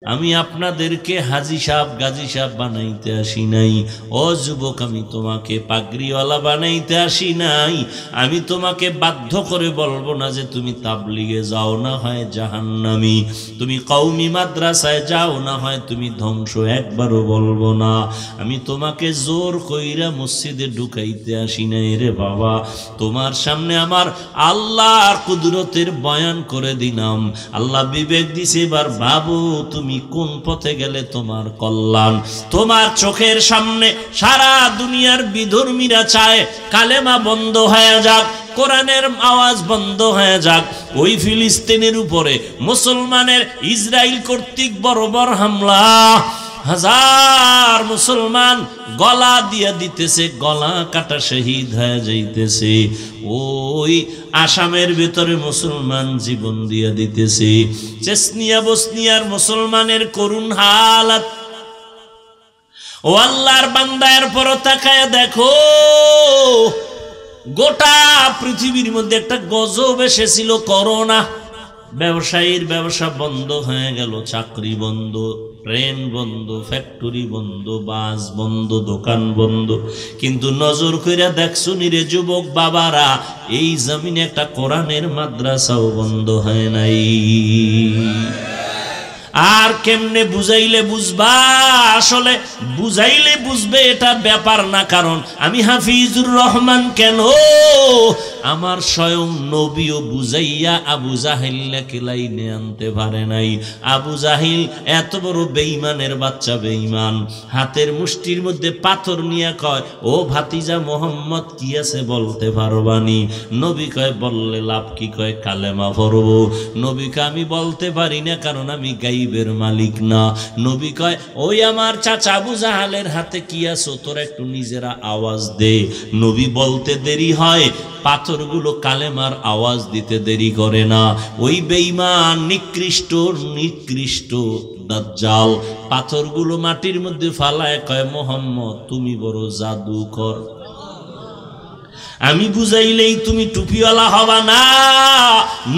আমি আপনাদেরকে হাজি সাহেব গাজী সাহেব বানাইতে আসি নাই। ও যুবক, আমি তোমাকে পাগড়িওয়ালা বানাইতে আসি নাই। আমি তোমাকে বাধ্য করে বলবো না যে তুমি তাবলিগে যাও, না হয় জাহান্নামী। তুমি কওমি মাদ্রাসায় যাও, না হয় তুমি ধ্বংস। একবারও বলবো না। আমি তোমাকে জোর কইরা মসজিদে ঢুকাইতে আসি নাই রে বাবা। তোমার সামনে আমার আল্লাহর কুদরতের বয়ান করে দিলাম। আল্লাহ বিবেক দিছে, এবার বাবু তুমি কোন পথে গেলে তোমার কল্যাণ। তোমার চোখের সামনে সারা দুনিয়ার বিধর্মীরা চায় কালেমা বন্ধ হয়ে যাক, কোরআনের আওয়াজ বন্ধ হয়ে যাক। ওই ফিলিস্তিনের উপরে মুসলমানের ইসরায়েল কর্তৃক বর্বর হামলা, হাজার মুসলমান গলা দিয়ে দিতেছে, গলা কাটা শহীদ হয়ে যাইতেছে। ওই আসামের ভিতরে মুসলমান জীবন দিয়ে দিতেছে। চেচনিয়া বসনিয়ার মুসলমানের করুণ হালাত। ও আল্লাহর বান্দার পর তাকায় দেখো, গোটা পৃথিবীর মধ্যে একটা গজব এসেছিল, করোনা। ব্যবসায়ীর ব্যবসা বন্ধ হয়ে গেল, চাকরি বন্ধ, ট্রেন বন্ধ, ফ্যাক্টরি বন্ধ, বাস বন্ধ, দোকান বন্ধ। কিন্তু নজর কইরা দেখছো নিরে যুবক বাবারা, এই জমিনে একটা কোরআনের মাদ্রাসাও বন্ধ হয় নাই। আর কেমনে বুঝাইলে বুঝবা? আসলে বুঝাইলে বুঝবে এটা ব্যাপার না। কারণ আমি হাফিজুর রহমান কেন, আমার স্বয়ং নবীও বুঝাইয়া আবু জাহিলকে লাইনে আনতে পারে নাই। আবু জাহিল এত বড় বেঈমানের বাচ্চা, বেঈমান। হাতের মুষ্টির মধ্যে পাথর নিয়ে কয়, ও ভাতিজা মোহাম্মদ কি আছে বলতে পারবানি? নবী কয়, বললে লাভ কি? কয়, কালেমা পড়বো। নবী কয়, আমি বলতে পারি না, কারণ আমি গাইবের মালিক না। নবী কয়, ওই আমার চাচা আবু জাহালের হাতে কি আছো, তোরা একটু নিজেরা আওয়াজ দে। নবী বলতে দেরি হয়, পাথরগুলো কালেমার আওয়াজ দিতে দেরি করে না। ওই বেঈমান নিকৃষ্ট নিকৃষ্ট দাজ্জাল পাথরগুলো মাটির মধ্যে ফালায় কয়, মোহাম্মদ তুমি বড় জাদুকর, আমি বুঝাইলেই তুমি টুপিওয়ালা হবা না।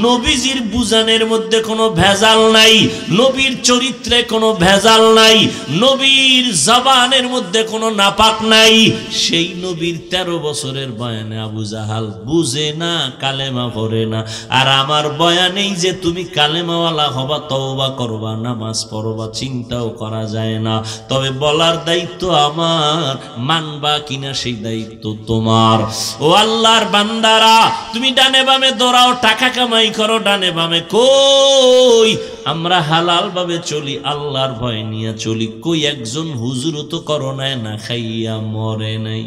নবীজির বুঝানের মধ্যে কোনো ভেজাল নাই, নবীর চরিত্রে কোনো ভেজাল নাই, নবীর জবানের মধ্যে কোনো নাপাক নাই। সেই নবীর 13 বছরের বয়ানে আবু জাহাল বুঝে না, কালেমা পড়ে না। আর আমার বয়ানেই যে তুমি কালেমাওয়ালা হবা, তওবা করবা, নামাজ পড়বা, চিন্তাও করা যায় না। তবে বলার দায়িত্ব আমার, মানবা কিনা সেই দায়িত্ব তোমার। ও আল্লাহর বান্দারা, তুমি ডানে বামে দৌড়াও, টাকা কামাই করো, ডানে বামে। কই আমরা হালাল ভাবে চলি, আল্লাহর ভয় নিয়ে চলি। কই একজন হুজুরও তো করোনায় না খাইয়া মরে নাই,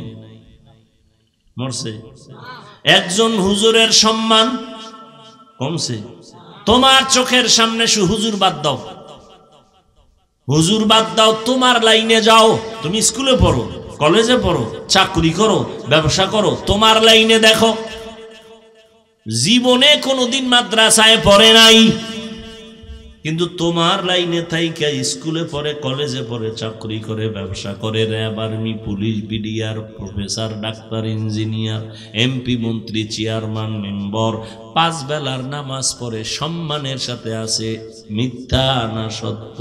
মরছে? একজন হুজুরের সম্মান কমছে? তোমার চোখের সামনে হুজুর বাদ দাও, হুজুর বাদ দাও, তোমার লাইনে যাও। তুমি স্কুলে পড়ো, কলেজে পড়ো, চাকরি করো, ব্যবসা করো, তোমার লাইনে দেখো। জীবনে কোনোদিন মাদ্রাসায় পড়ে নাই, কিন্তু তোমার লাইনে থাইকা স্কুলে পড়ে, কলেজে পড়ে, চাকরি করে, ব্যবসা করে, RAB, army, police, BDR, professor, doctor, engineer, MP, মন্ত্রী, চেয়ারম্যান, মেম্বার, 5 বেলার নামাজ পড়ে, সম্মানের সাথে আছে। মিথ্যা না সত্য?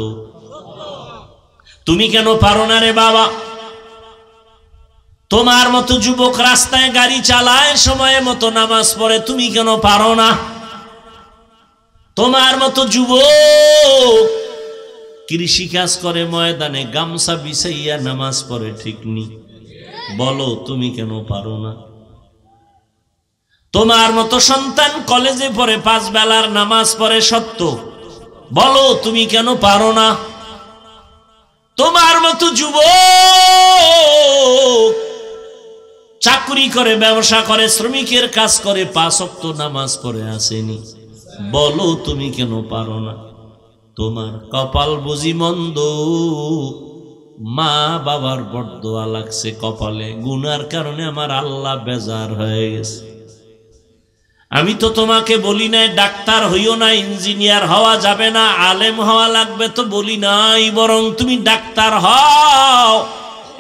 তুমি কেন পারো না রে বাবা? তোমার মতো যুবক রাস্তায় গাড়ি চালায়, সময় মতো নামাজ পড়ে, তুমি কেন পারো না? তোমার মতো যুবক কৃষি কাজ করে, ময়দানে গামছা বিছাইয়া নামাজ পড়ে, ঠিক নি? বলো তুমি কেন পারো না? তোমার মতো সন্তান কলেজে পড়ে, 5 বেলার নামাজ পড়ে, সত্য। বলো তুমি কেন পারো না? তোমার মতো যুবক চাকরি করে, ব্যবসা করে, শ্রমিকের কাজ করে, 5 ওয়াক্ত নামাজ পড়ে আসেনি। বলো তুমি কেন পারো না? তোমার কপাল বুঝি মন্দ, মা বাবার বরদোয়া লাগছে কপালে, গুনার কারণে আমার আল্লাহ বেজার হয়ে গেছে। আমি তো তোমাকে বলি নাই ডাক্তার হইও না, ইঞ্জিনিয়ার হওয়া যাবে না, আলেম হওয়া লাগবে তো বলি নাই। বরং তুমি ডাক্তার হও,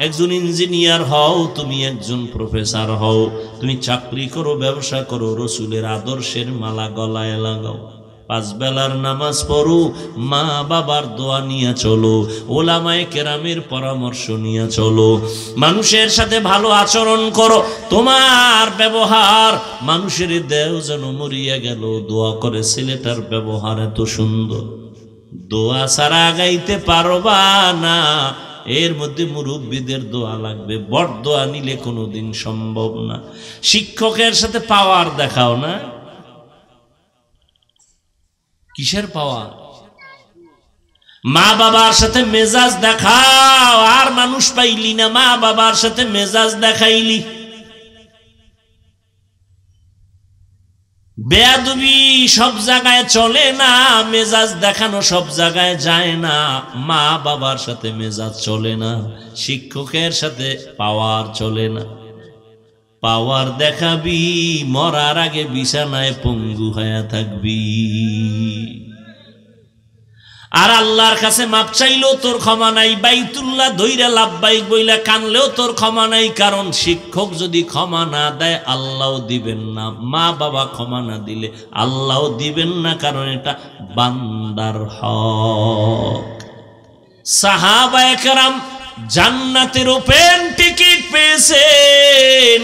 একজন ইঞ্জিনিয়ার হও, তুমি একজন প্রফেসর হও, তুমি চাকরি করো, ব্যবসা করো, রসুলের আদর্শের মালা গলায় লাগাও, পাঁচ বেলার নামাজ পড়ো, মা বাবার দোয়া নিয়ে চলো, ওলামায়ে কেরামের পরামর্শ নিয়ে চলো, মানুষের সাথে ভালো আচরণ করো। তোমার ব্যবহার মানুষের দেও যেন মরিয়া গেল দোয়া করে ছেলেটার ব্যবহার এত সুন্দর। দোয়া ছাড়া গাইতে পারবা না, এর মধ্যে মুরব্বীদের দোয়া লাগবে, বড় দোয়া নিলে কোনোদিন সম্ভব না। শিক্ষকের সাথে পাওয়ার দেখাও না, কিসের পাওয়ার? মা বাবার সাথে মেজাজ দেখাও, আর মানুষ পাইলি না, মা বাবার সাথে মেজাজ দেখাইলি। বেয়াদবি সব জায়গায় চলে না, মেজাজ দেখানো সব জায়গায় যায় না। মা বাবার সাথে মেজাজ চলে না, শিক্ষকের সাথে পাওয়ার চলে না। পাওয়ার দেখাবি, মরার আগে বিছানায় পঙ্গু হয়ে থাকবি। আর আল্লাহর কাছে মাপ চাইলেও তোর ক্ষমা নাই, বাইতুল্লাহ ধইরা লাব্বাইক বইলা কানলেও তোর ক্ষমা নাই। কারণ শিক্ষক যদি ক্ষমা না দেয় আল্লাহও দিবেন না, মা বাবা ক্ষমা না দিলে আল্লাহও দিবেন না, কারণ এটা বান্দার হক। সাহাবায়ে কেরাম জান্নাতের ওপেন টিকিট পেয়েছেন।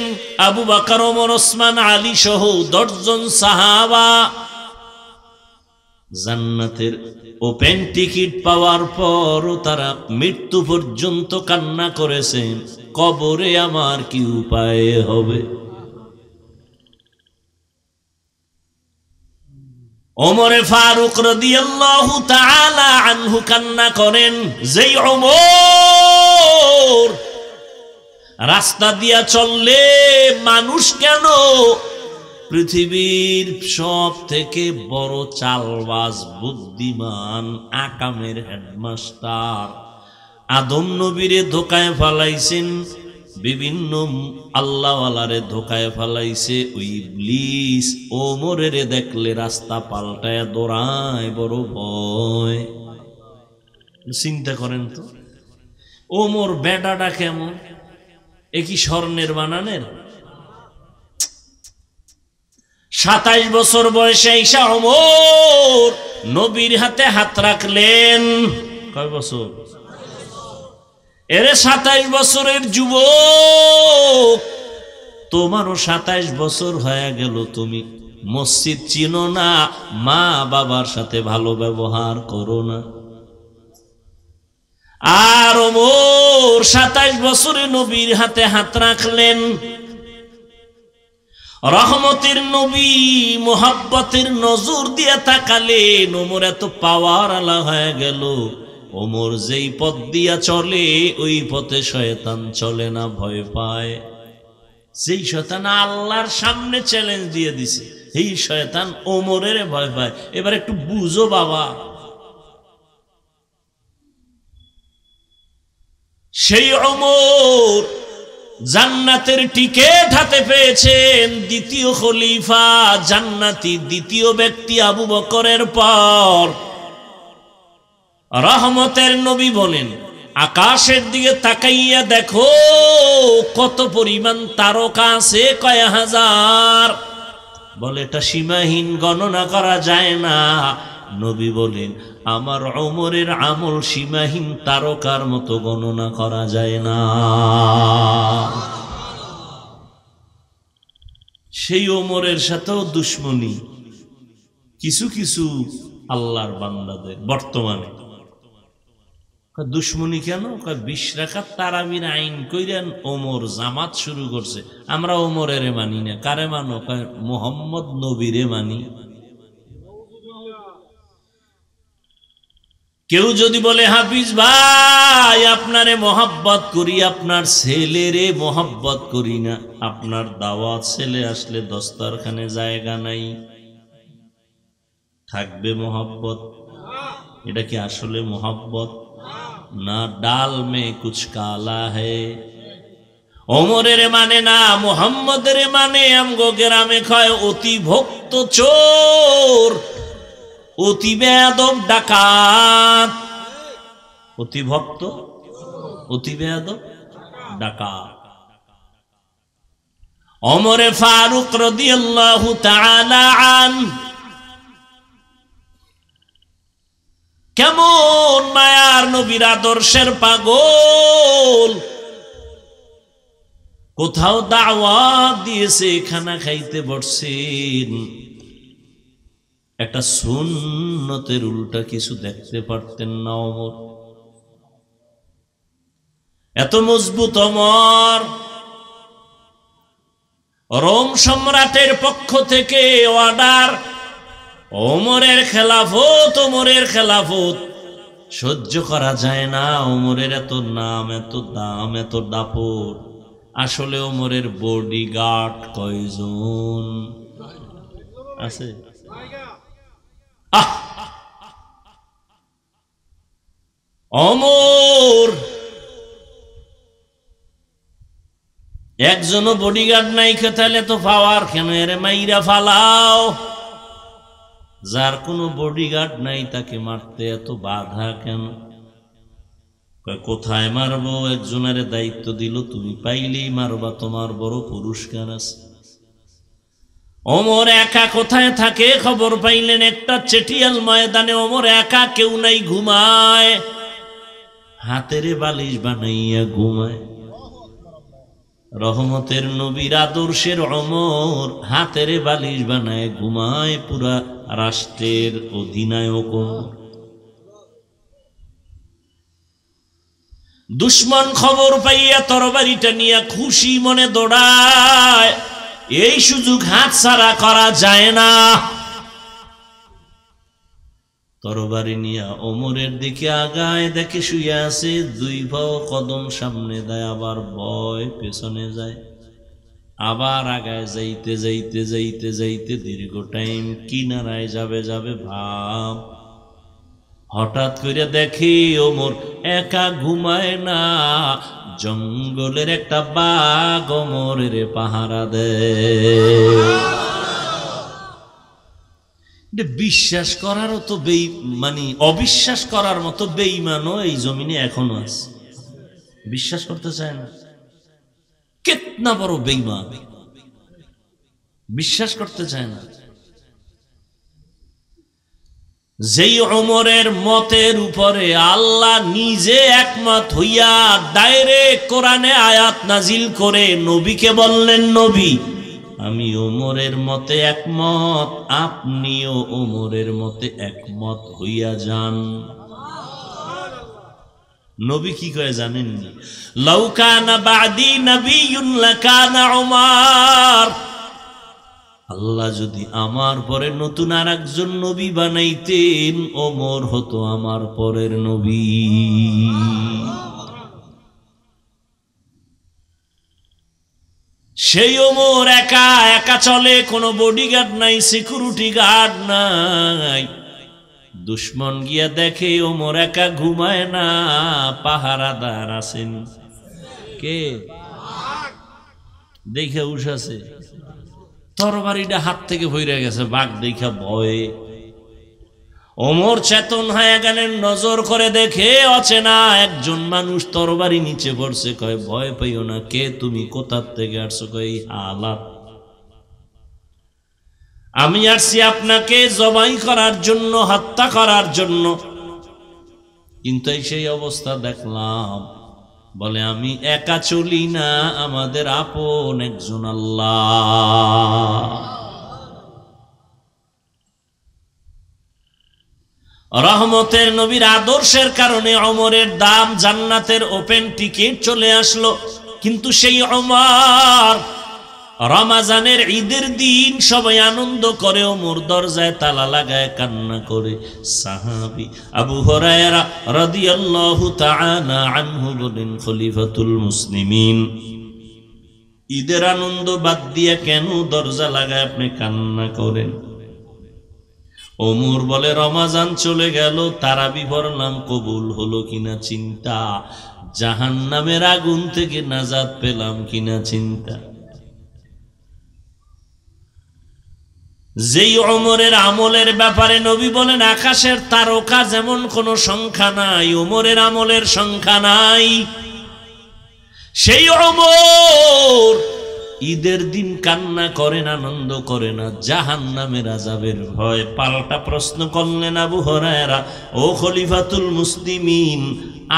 আবু বকর, ওমর, ওসমান, আলী সহ 10 জন সাহাবা জান্নাতের ওপেন টিকিট পাওয়ার পরও তারা মৃত্যু পর্যন্ত কান্না করেছেন, কবরে আমার কি উপায় হবে। ওমরে ফারুক রাদিয়াল্লাহু তাআলা আনহু কান্না করেন, যেই ওমর রাস্তা দিয়া চললে মানুষ কেন পৃথিবীর সব থেকে বড় চালবাজ, বুদ্ধিমান, আকামের হেডমাস্টার আদম নবীরে ধোকায় ফেলাইছেন, বিভিন্ন আল্লাহওয়ালারে ধোকায় ফেলাইছে ওই ইবলিস। ওমরের দেখলে রাস্তা পাল্টায় দৌড়ায়, বড় ভয়। চিন্তা করেন তো, ওমর বেটাটা কেমন, এ কি স্বর্ণের বানানের? 27 বছর বয়সে ঈসা ওমর নবীর হাতে হাত রাখলেন। কয় বছর? এরে 27 বছরের যুবক, তোমারও 27 বছর হয়ে গেল, তুমি মসজিদ চিনো না, মা বাবার সাথে ভালো ব্যবহার করো না। আর ওমর 27 বছরে নবীর হাতে হাত রাখলেন। রহমতের নবী মোহাব্বতের নজর দিয়ে তাকালেন, ওমর এত পাওয়ার আলা হয়ে গেল। ওমর যেই পথ দিয়া চলে ওই পথে শয়তান চলে না, ভয় পায়। যেই শয়তান আল্লাহর সামনে চ্যালেঞ্জ দিয়ে দিছে, এই শয়তান ওমরের ভয় পায়। এবার একটু বুঝো বাবা, সেই ওমর জান্নাতের টিকেট হাতে পেয়েছেন, দ্বিতীয় খলিফা জান্নাতি, দ্বিতীয় ব্যক্তি আবু বকরের পর। রহমতের নবী বলেন, আকাশের দিকে তাকাইয়া দেখো কত পরিমাণ তারকা আছে, কয় হাজার। বলে এটা সীমাহীন, গণনা করা যায় না। নবী বলেন, আমার ওমরের আমল সীমাহীন, তারকার মতো গণনা করা যায় না। সেই ওমরের সাথেও দুশ্মনী কিছু কিছু আল্লাহর বান্দাদের বর্তমানে। দুশ্মনী কেন? 20 রাকাত তারাবির আইন কইরেন ওমর জামাত শুরু করছে, আমরা ওমরের মানি না। কারে মানো? মুহাম্মদ নবীরে মানি। কেউ যদি বলে হাফিজ ভাই আপনারে মোহাব্বত করি, আপনার ছেলেরে মোহাব্বত করি না, আপনার দাওয়াত ছেলে আসলে দস্তরখানে জায়গা নাই, থাকবে মোহাব্বত? এটা কি আসলে মোহাব্বত না? ডাল মে কুছ কালা হে। ওমরের মানে না, মুহাম্মদের মানে। আমগো গ্রামে কয় অতি ভক্ত চোর, অতি বেয়াদব ডাকাত। অতি ভক্ত, অতি বেয়াদব ডাকাত। ওমরে ফারুক রাদিয়াল্লাহু তাআলা আন কেমন মায়ার নবীর আদর্শের পাগল, কোথাও দাওয়াত দিয়েছে, খানা খাইতে বসছেন, একটা সুন্নতের উল্টা কিছু দেখতে পারতেন না ওমর। এত মজবুত ওমর, রোম সম্রাটের পক্ষ থেকে অর্ডার, ওমরের খেলাফত, ওমরের খেলাফত সহ্য করা যায় না। ওমরের এত নাম, এত দাম, এত দাপট। আসলে ওমরের বডিগার্ড কয়জন আছে? ওমর একজনও বডিগার্ড নাই, খেতালে তো পাওয়ার কেন? এর মাইরা ফালাও। যার কোনো বডিগার্ড নাই তাকে মারতে এত বাধা কেন? কোথায় মারবো? একজনের দায়িত্ব দিল, তুমি পাইলেই মারবা, তোমার বড় পুরস্কার আছে। ওমর একা কোথায় থাকে খবর পাইলেন একটা চেটিয়াল ময়দানে। ওমর একা, কেউ নাই, ঘুমায়, হাতের বালিশ বানাইয়া ঘুমায়। রহমতের নবীর আদর্শের ওমর হাতের বালিশ বানায় ঘুমায়, পুরা রাষ্ট্রের অধিনায়ক। দুশ্মন খবর পাইয়া তরবারিটা নিয়ে খুশি মনে দৌড়ায়, এই সুযোগ হাতছাড়া করা যায় না। তরবারি নিয়া ওমরের দিকে আগায়, দেখে শুয়ে আছে, দুই পাও কদম সামনে দেয়, আবার ভয় পেছনে যায়, আবার আগায় যাইতে যাইতে যাইতে যাইতে দীর্ঘ টাইম কিনারায় যাবে যাবে ভাব। হঠাৎ করে দেখি ওমর একা ঘুমায় না, জঙ্গলের একটা বাঘ ওমরের পাহারা দেয়। বিশ্বাস করারও তো মানে অবিশ্বাস করার মতো বেঈমানও এই জমিনে এখনো আছে, বিশ্বাস করতে চায় না। কেতনা বড় বেঈমান, বিশ্বাস করতে চায় না। যেই ওমরের মতের উপরে আল্লাহ নিজে একমত হইয়া ডাইরেক্ট কোরআনে আয়াত নাজিল করে নবীকে বললেন, নবী আমি ওমরের মতে একমত, আপনিও ওমরের মতে একমত হইয়া যান। নবী কি কয় জানেন? লাউ কানা বাদি নবিয়্যুন লাকানা উমর। আল্লাহ যদি আমার পরে নতুন আর একজন নবী বানাইতেন, ওমর হতো আমার পরের নবী। সেই ওমর একা একা চলে, কোনো বডিগার্ড নাই, সিকিউরিটি গার্ড নাই। দুশ্মন গিয়া দেখে ওমর একা ঘুমায় না, পাহারাদার আছেন। কে? দেখে উঠাছে, তরবারিটা হাত থেকে ভইরা গেছে, বাঘ দেখা ভয়ে ওমর চেতন হয়ে গেলেন। নজর করে দেখে অচেনা একজন মানুষ তরবারি নিচে পড়ছে। কয় ভয় পাইও না, কে তুমি, কোথার থেকে আসছো? কয় হালাত, আমি আসছি আপনাকে জবাই করার জন্য, হত্যা করার জন্য। কিন্তু সেই অবস্থা দেখলাম। বলে আমি একা চলি না, আমাদের আপন একজন আল্লাহ। রহমতের নবীর আদর্শের কারণে ওমরের দাম, জান্নাতের ওপেন টিকিট চলে আসলো। কিন্তু সেই ওমর রমজানের ঈদের দিন সবাই আনন্দ করে, ওমর দরজায় তালা লাগায় কান্না করে। সাহাবী আবু হুরায়রা রাদিয়াল্লাহু তাআলা আনহু বলেন, খলিফাতুল মুসলিমিন ঈদের আনন্দ বাদ দিয়ে কেন দরজা লাগায় আপনি কান্না করেন? ওমর বলে, রমজান চলে গেল, তারাবি পড়লাম, কবুল হলো কিনা চিন্তা, জাহান্নামের আগুন থেকে নাজাত পেলাম কিনা চিন্তা। যেই ওমরের আমলের ব্যাপারে নবী বলেন, আকাশের তারকা যেমন কোনো সংখ্যা নাই, ওমরের আমলের সংখ্যা নাই। সেই ওমর ঈদের দিন কান্না করেন, আনন্দ করে না, জাহান্নামের আযাবের ভয়। পাল্টা প্রশ্ন করলেন আবু হুরায়রা, ও খলিফাতুল মুসলিমিন,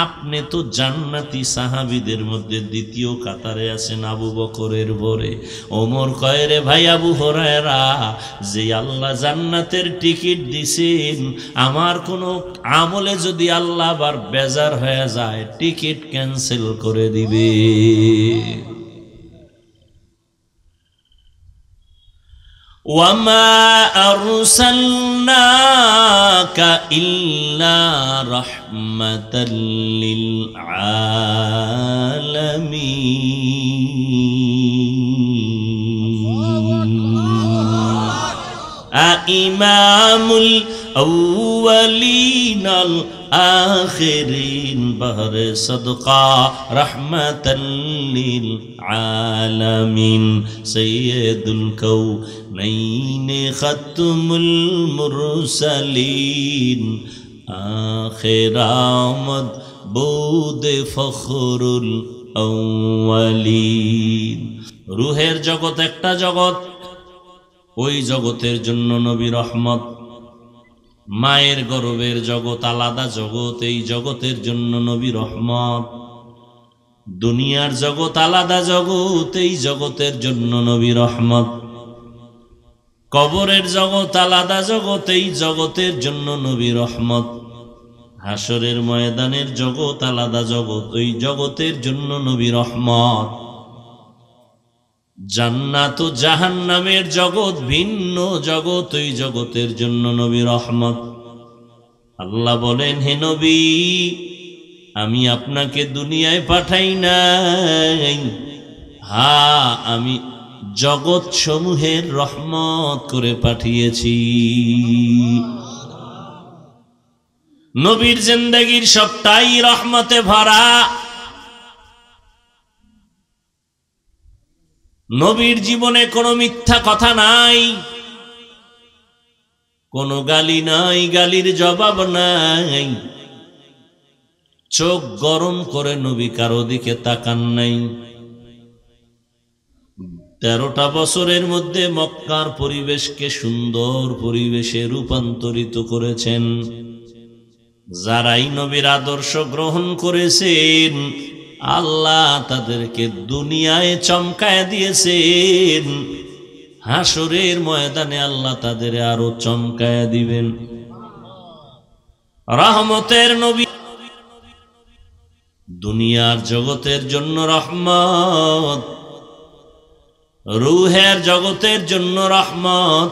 আপনি তো জান্নাতি সাহাবীদের মধ্যে দ্বিতীয় কাতারে আছেন আবু বকরের পরে। ওমর কয়, রে ভাই আবু হুরায়রা, যে আল্লাহ জান্নাতের টিকিট দিছেন, আমার কোনো আমলে যদি আল্লাহ আবার বেজার হয়ে যায় টিকিট ক্যান্সেল করে দিবে। وما أرسلناك إلا رحمة للعالمين إمام الأولين الآخرين بهر صدقة رحمة للعالمين سيد الكونين ختم المرسلين آخر آمد بود فخر الأولين রূহের জগৎ একটা জগৎ, ওই জগতের জন্য নবী রহমত। মায়ের গর্ভের জগৎ আলাদা জগৎ, এই জগতের জন্য নবী রহমত। দুনিয়ার জগৎ আলাদা জগৎ, এই জগতের জন্য নবী রহমত। কবরের জগৎ আলাদা জগৎ, এই জগতের জন্য নবী রহমত। হাসরের ময়দানের জগৎ আলাদা জগৎ, ওই জগতের জন্য নবী রহমত। জান্নাত ও জাহান্নামের জগৎ ভিন্ন জগৎ, ওই জগতের জন্য নবী রহমত। আল্লাহ বলেন, হে নবী, আমি আপনাকে দুনিয়ায় পাঠাই নাই, হ্যাঁ আমি জগৎ সমূহের রহমত করে পাঠিয়েছি। নবীর জিন্দেগীর সবটাই রহমতে ভরা। নবীর জীবনে কোনো মিথ্যা কথা নাই, কোনো গালি নাই, গালির জবাব নাই। চোখ গরম করে নবী কারো দিকে তাকান নাই। 13টা বছরের মধ্যে মক্কার পরিবেশকে সুন্দর পরিবেশে রূপান্তরিত করেছেন। যারাই নবীর আদর্শ গ্রহণ করেছেন, আল্লাহ তাদেরকে দুনিয়ায় চমকায় দিয়েছেন, হাসরের ময়দানে আল্লাহ তাদের আরো চমকায় দিবেন। রহমতের নবী, দুনিয়ার জগতের জন্য রহমত, রূহের জগতের জন্য রহমত,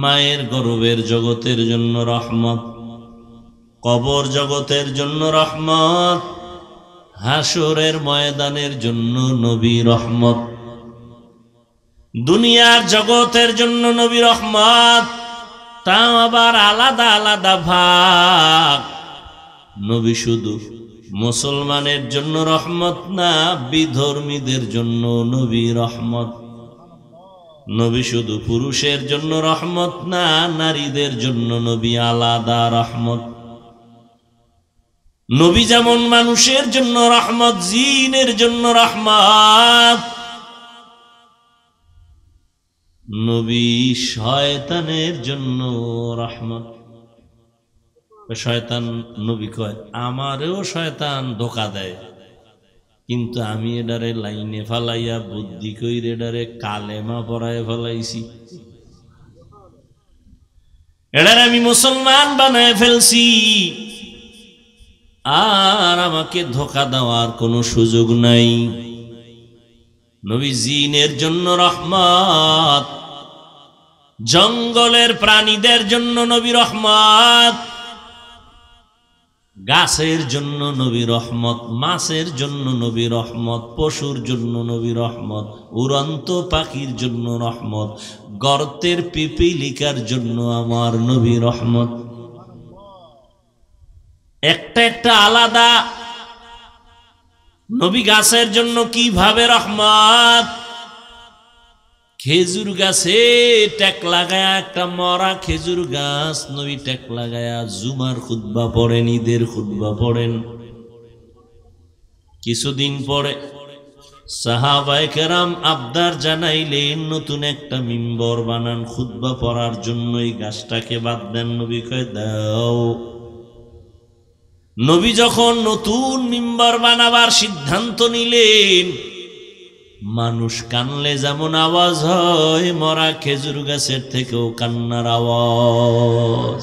মায়ের গর্ভের জগতের জন্য রহমত, কবর জগতের জন্য রহমত, হাসরের ময়দানের জন্য নবী রহমত। দুনিয়ার জগতের জন্য নবী রহমত, তাও আবার আলাদা আলাদা ভাগ। নবী শুধু মুসলমানের জন্য রহমত না, বিধর্মীদের জন্য নবী রহমত। নবী শুধু পুরুষের জন্য রহমত না, নারীদের জন্য নবী আলাদা রহমত। নবী যেমন মানুষের জন্য রহমত, জিনের জন্য রহমত, নবী শয়তানের জন্য রহমত। শয়তান নবী কয়, আমারেও শয়তান ধোকা দেয়, কিন্তু আমি এডারে লাইনে ফালাইয়া বুদ্ধি কইরে এডারে কালেমা পড়ায় ফেলাইছি, এডারে আমি মুসলমান বানায় ফেলছি, আর আমাকে ধোকা দেওয়ার কোনো সুযোগ নাই। নবী জিনের জন্য রহমত, জঙ্গলের প্রাণীদের জন্য নবী রহমত, গাছের জন্য নবী রহমত, মাছের জন্য নবী রহমত, পশুর জন্য নবী রহমত, উড়ন্ত পাখির জন্য রহমত, গর্তের পিপিলিকার জন্য আমার নবী রহমত। একটা একটা আলাদা। নবী গাছের জন্য কিভাবে রহমত, খেজুর গাছে টেক লাগায়া, একটা মরা খেজুর গাছ, নবী টেক লাগায়া জুমার খুতবা পড়েন, ঈদের খুতবা পড়েন। কিছুদিন পরে সাহাবায়ে কেরাম আবদার জানাইলেন নতুন একটা মিম্বর বানান, খুতবা পড়ার জন্য এই গাছটাকে বাদ দেন। নবী কয় দাও। নবী যখন নতুন মিম্বর বানাবার সিদ্ধান্ত নিলেন, মানুষ কানলে যেমন আওয়াজ হয়, মরা খেজুর গাছের থেকেও কান্নার আওয়াজ।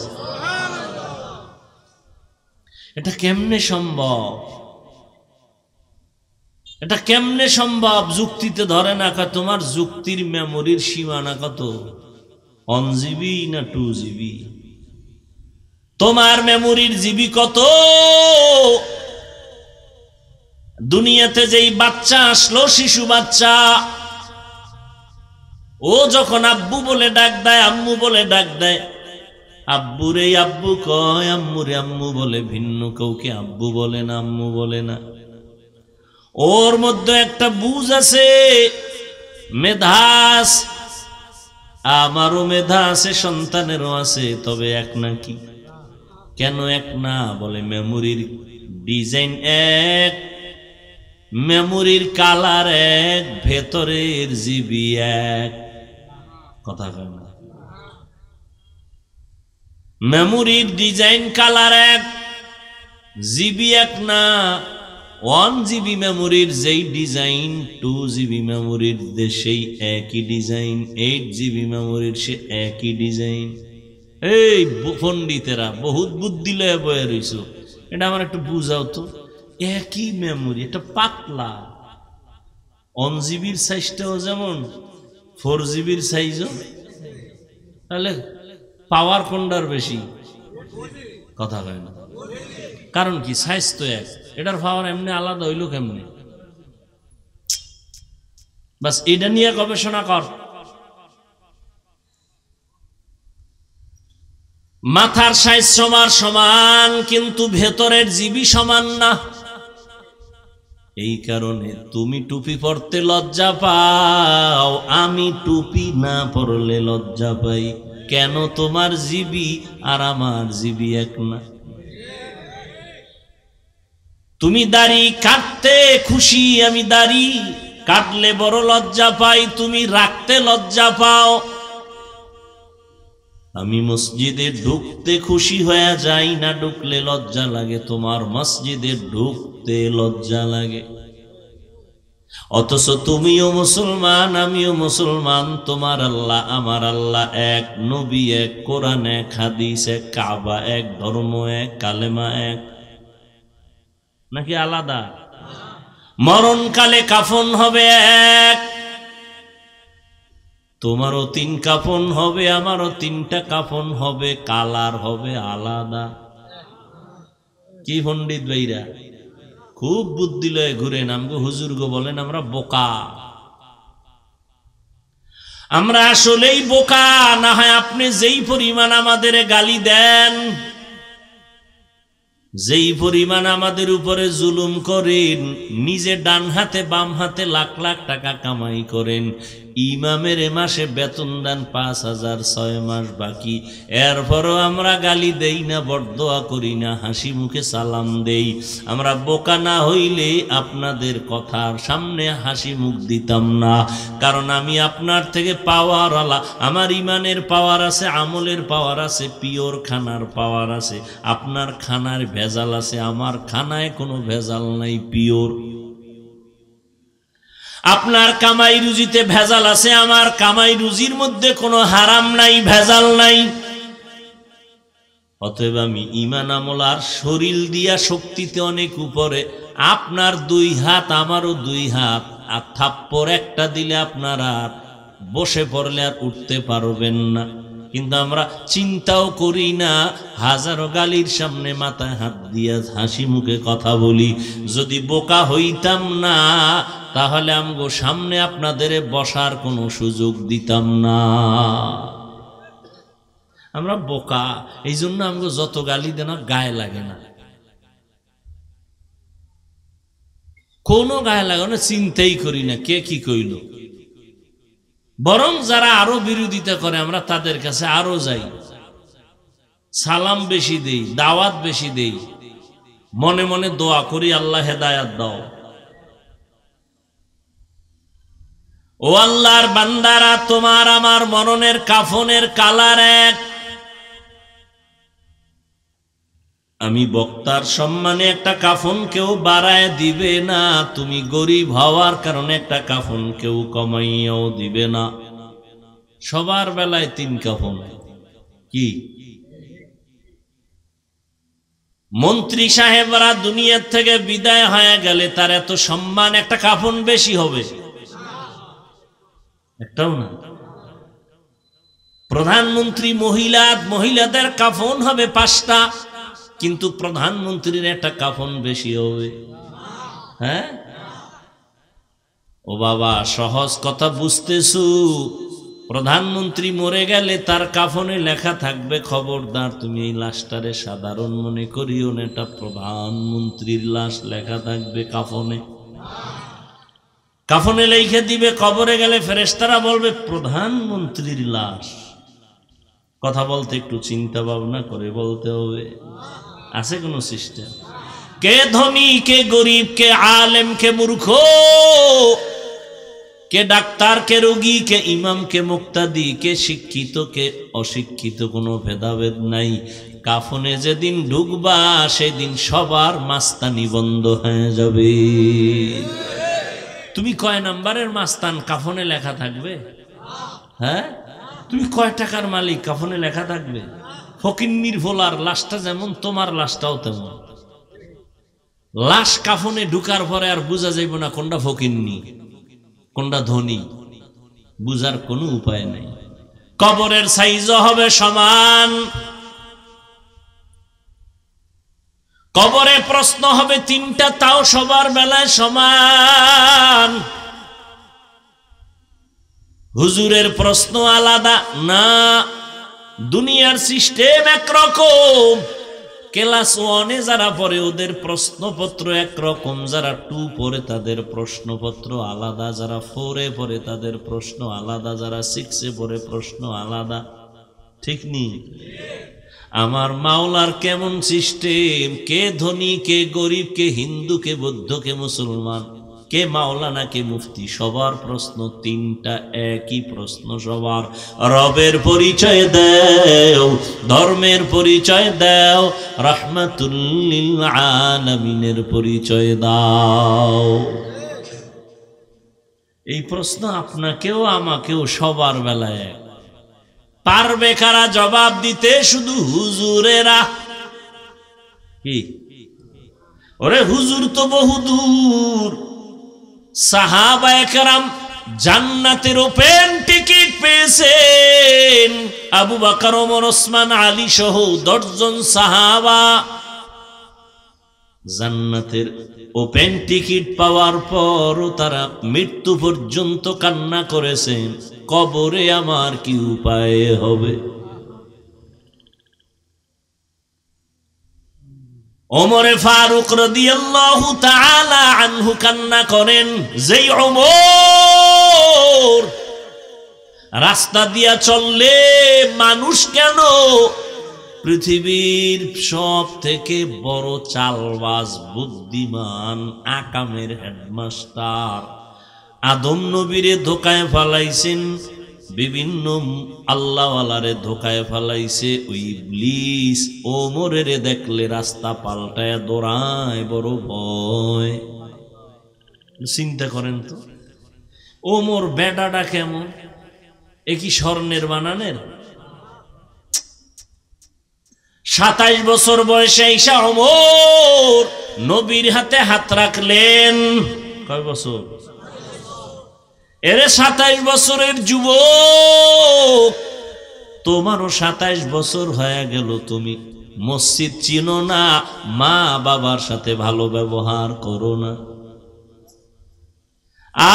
এটা কেমনে সম্ভব? এটা কেমনে সম্ভব? যুক্তিতে ধরে না। তোমার যুক্তির মেমোরির সীমানা কত? 1 GB না 2 GB? তোমার মেমোরির জিবি কত? দুনিয়াতে যেই বাচ্চা আসলো, শিশু বাচ্চা, ও যখন আব্বু বলে ডাক দেয়, আম্মু বলে ডাক দেয়, আব্বুরে আব্বু কয়, আম্মুরে আম্মু বলে, ভিন্ন কাউকে আব্বু বলে না, আম্মু বলে না। ওর মধ্যে একটা বুঝ আছে, মেধাস। আমারও মেধা আছে, সন্তানেরও আছে, তবে এক নাকি। কেন এক না? বলে মেমোরির ডিজাইন এক, মেমোরির কালার এক, ভেতরের জিবি এক। কথা কয় না? মেমোরির ডিজাইন কালার এক, জিবি এক না। 1 GB মেমোরির যেই ডিজাইন, 2 GB মেমোরির সেই একই ডিজাইন, 8 GB মেমোরির সে একই ডিজাইন। এই পণ্ডিতেরা বহুত বুদ্ধি লয়ে বয়ে রইছ, এটা আমার একটু বুঝাও তো। একই মেমোরি, এটা পাতলা। 1 GBর সাইজটাও যেমন 4 GBর সাইজও, তাহলে পাওয়ার কোনটার বেশি? কথা হয় না। কারণ কি? সাইজ তো এক, এটার পাওয়ার এমনি আলাদা হইল কেমনে? বাস এটা নিয়ে গবেষণা কর। মাথার সাইজ সমান, কিন্তু ভেতরের জিবি সমান না। এই কারণে তুমি টুপি পরতে লজ্জা পাও, আমি টুপি না পরলে লজ্জা পাই। কেন? তোমার জিবি আর আমার জিবি এক না। তুমি দাড়ি কাটতে খুশি, আমি দাড়ি কাটলে বড় লজ্জা পাই, তুমি রাখতে লজ্জা পাও। আমি মসজিদে ঢুকতে খুশি হয়ে যাই, না ঢুকলে লজ্জা লাগে, তোমার মসজিদে ঢুকতে লজ্জা লাগে। অথচ তুমিও মুসলমান, আমিও মুসলমান, তোমার আল্লাহ আমার আল্লাহ এক, নবী এক, কোরআন এক, হাদিস এক, কাবা এক, ধর্ম এক, কালেমা এক। নাকি আলাদা? মরণকালে কাফন হবে এক, তোমারও 3 কাফন হবে, আমারও 3টা কাফন হবে, কালার হবে আলাদা। কি পণ্ডিত ভাইরা খুব বুদ্ধি লয়ে ঘুরেন, আমগো হুজুর গো বলেন আমরা বোকা। আমরা আসলেই বোকা। না হয় আপনি যেই পরিমাণ আমাদের গালি দেন, যেই পরিমাণ আমাদের উপরে জুলুম করেন, নিজে ডান হাতে বাম হাতে লাখ লাখ টাকা কামাই করেন, ইমামের এ মাসে বেতন দেন 5,000, 6 মাস বাকি, এরপরও আমরা গালি দেই না, বরদোয়া করি না, হাসি মুখে সালাম দেই। আমরা বোকা না হইলে আপনাদের কথার সামনে হাসি মুখ দিতাম না। কারণ আমি আপনার থেকে পাওয়ার আলা, আমার ইমানের পাওয়ার আছে, আমলের পাওয়ার আছে, পিওর খানার পাওয়ার আছে। আপনার খানার ভেজাল আছে, আমার খানায় কোনো ভেজাল নাই, পিওর। আপনার কামাই রুজিতে ভেজাল আছে, আমার কামাই রুজির মধ্যে কোনো হারাম নাই, ভেজাল নাই। অতএব আমি ঈমান আমল আর শরীর দিয়া শক্তিতে অনেক উপরে। আপনার 2 হাত, আমারও 2 হাত, আর থাপ্পড় একটা দিলে আপনারা বসে পড়লে আর উঠতে পারবেন না। কিন্তু আমরা চিন্তাও করি না, হাজারো গালির সামনে মাথায় হাত দিয়া হাসি মুখে কথা বলি। যদি বোকা হইতাম না, তাহলে আমগো সামনে আপনাদের বসার কোনো সুযোগ দিতাম না। আমরা বোকা, এই জন্য আমগো যত গালি দেন গায়ে লাগে না, কোনো গায়ে লাগে না, চিন্তাই করি না কে কি কইল। বরং যারা আরো বিরোধিতা করে আমরা তাদের কাছে আরো যাই, সালাম বেশি দেই, দাওয়াত বেশি দেই, মনে মনে দোয়া করি আল্লাহ হেদায়াত দাও। ও আল্লাহর বান্দারা, তোমার আমার মরণের কাফনের কালার এক। আমি বক্তার সম্মানে একটা কাফন কেউ বাড়ায় দিবে না, তুমি গরিব হওয়ার কারণে একটা কাফন কেউ কমাইয়াও দিবে না। সবার বেলায় 3 কাফন। কি মন্ত্রী সাহেবরা দুনিয়ার থেকে বিদায় হয়ে গেলে তার এত সম্মান, একটা কাফন বেশি হবে? একটাও না। প্রধানমন্ত্রী মহিলাদের কাফন হবে 5টা, কিন্তু প্রধানমন্ত্রীর একটা কাফন বেশি হবে। হ্যাঁ ও বাবা, সহজ কথা বুঝতেছু? প্রধানমন্ত্রী মরে গেলে তার কাফনে লেখা থাকবে, খবরদার তুমি এই লাশটারে সাধারণ মনে করিও না, এটা প্রধানমন্ত্রীর লাশ, লেখা থাকবে কাফনে। কাফনে লিখে দিবে, কবরে গেলে ফেরেশতারা বলবে প্রধানমন্ত্রীর লাশ। কথা বলতে একটু চিন্তা ভাবনা করে বলতে হবে। আছে কোনো সিস্টেম? কে ধনী, কে গরিব, কে আলেম, কে মূর্খ, কে ডাক্তার, কে রোগী, কে ইমাম, কে মুক্তাদি, কে শিক্ষিত, কে অশিক্ষিত, কোনো ভেদাভেদ নাই। কাফনে যেদিন ঢুকবা সেদিন সবার মাস্তানি বন্ধ হয়ে যাবে। তুমি কয় নাম্বারের মাস্তান, কাফনে লেখা থাকবে? হ্যাঁ, তুমি কয় টাকার মালিক, কাফনে লেখা থাকবে? ফকিন্নির ভোলার লাশটা যেমন, তোমার লাশটাও তেমন। লাশ কাফনে ঢুকার পরে আর বোঝা যাইব না কোনটা ফকিন্নি কোনটা ধনী, বুঝার কোনো উপায় নাই। কবরের সাইজও হবে সমান, কবরে প্রশ্ন হবে 3টা, তাও সবার বেলায় সমান। হুজুরের প্রশ্ন আলাদা না, দুনিয়ার সিস্টেম একরকম। ক্লাস 1-এ যারা পড়ে ওদের প্রশ্নপত্র একরকম, যারা 2 পড়ে তাদের প্রশ্নপত্র আলাদা, যারা 4-এ পড়ে তাদের প্রশ্ন আলাদা, যারা 6-এ পড়ে প্রশ্ন আলাদা। ঠিক নি? আমার মাওলার কেমন সিস্টেম? কে ধনী, কে গরিব, কে হিন্দু, কে বৌদ্ধ, কে মুসলমান, কে মাওলানা, কে মুফতি, সবার প্রশ্ন 3টা, একই প্রশ্ন সবার। রবের পরিচয় দাও, ধর্মের পরিচয় দাও, রাহমাতুল লিল আলামিনের পরিচয় দাও। এই প্রশ্ন আপনাকেও আমাকেও সবার বেলায় এক। পারবে কারা জবাব দিতে? শুধু হুজুরেরা। কি ওরে, হুজুর তো বহুদূর। সাহাবায়ে কেরাম জান্নাতের ওপেন টিকিট পেয়েছেন। আবু বকর, ওমর, ওসমান, আলী সহ 10 জন সাহাবা জান্নাতের ওপেন টিকিট পাওয়ার পরও তারা মৃত্যু পর্যন্ত কান্না করেছেন, কবরে আমার কি উপায় হবে? ওমরে ফারুক রাদিয়াল্লাহু তাআলা আনহু কান্না করেন, যেই ওমর রাস্তা দিয়া চললে মানুষ কেন পৃথিবীর সব থেকে বড় চালবাজ, বুদ্ধিমান, আকামের হেডমাস্টার আদম নবীরে ধোকায় ফেলাইছেন, বিভিন্ন আল্লাহওয়ালারে ধোকায় ফেলাইছে ওই ইবলিস। ওমরের দেখলে রাস্তা পাল্টায় দৌড়ায়, বড় ভয়। চিন্তা করেন তো, ওমর বেটাটা কেমন? এ কি স্বর্ণের বানানের? 27 বছর বয়সে ঈসা ওমর নবীর হাতে হাত রাখলেন। কয় বছর? এরে 27 বছরের যুবক, তোমারও 27 বছর হয়ে গেল, তুমি মসজিদ চিনো না, মা বাবার সাথে ভালো ব্যবহার করো না।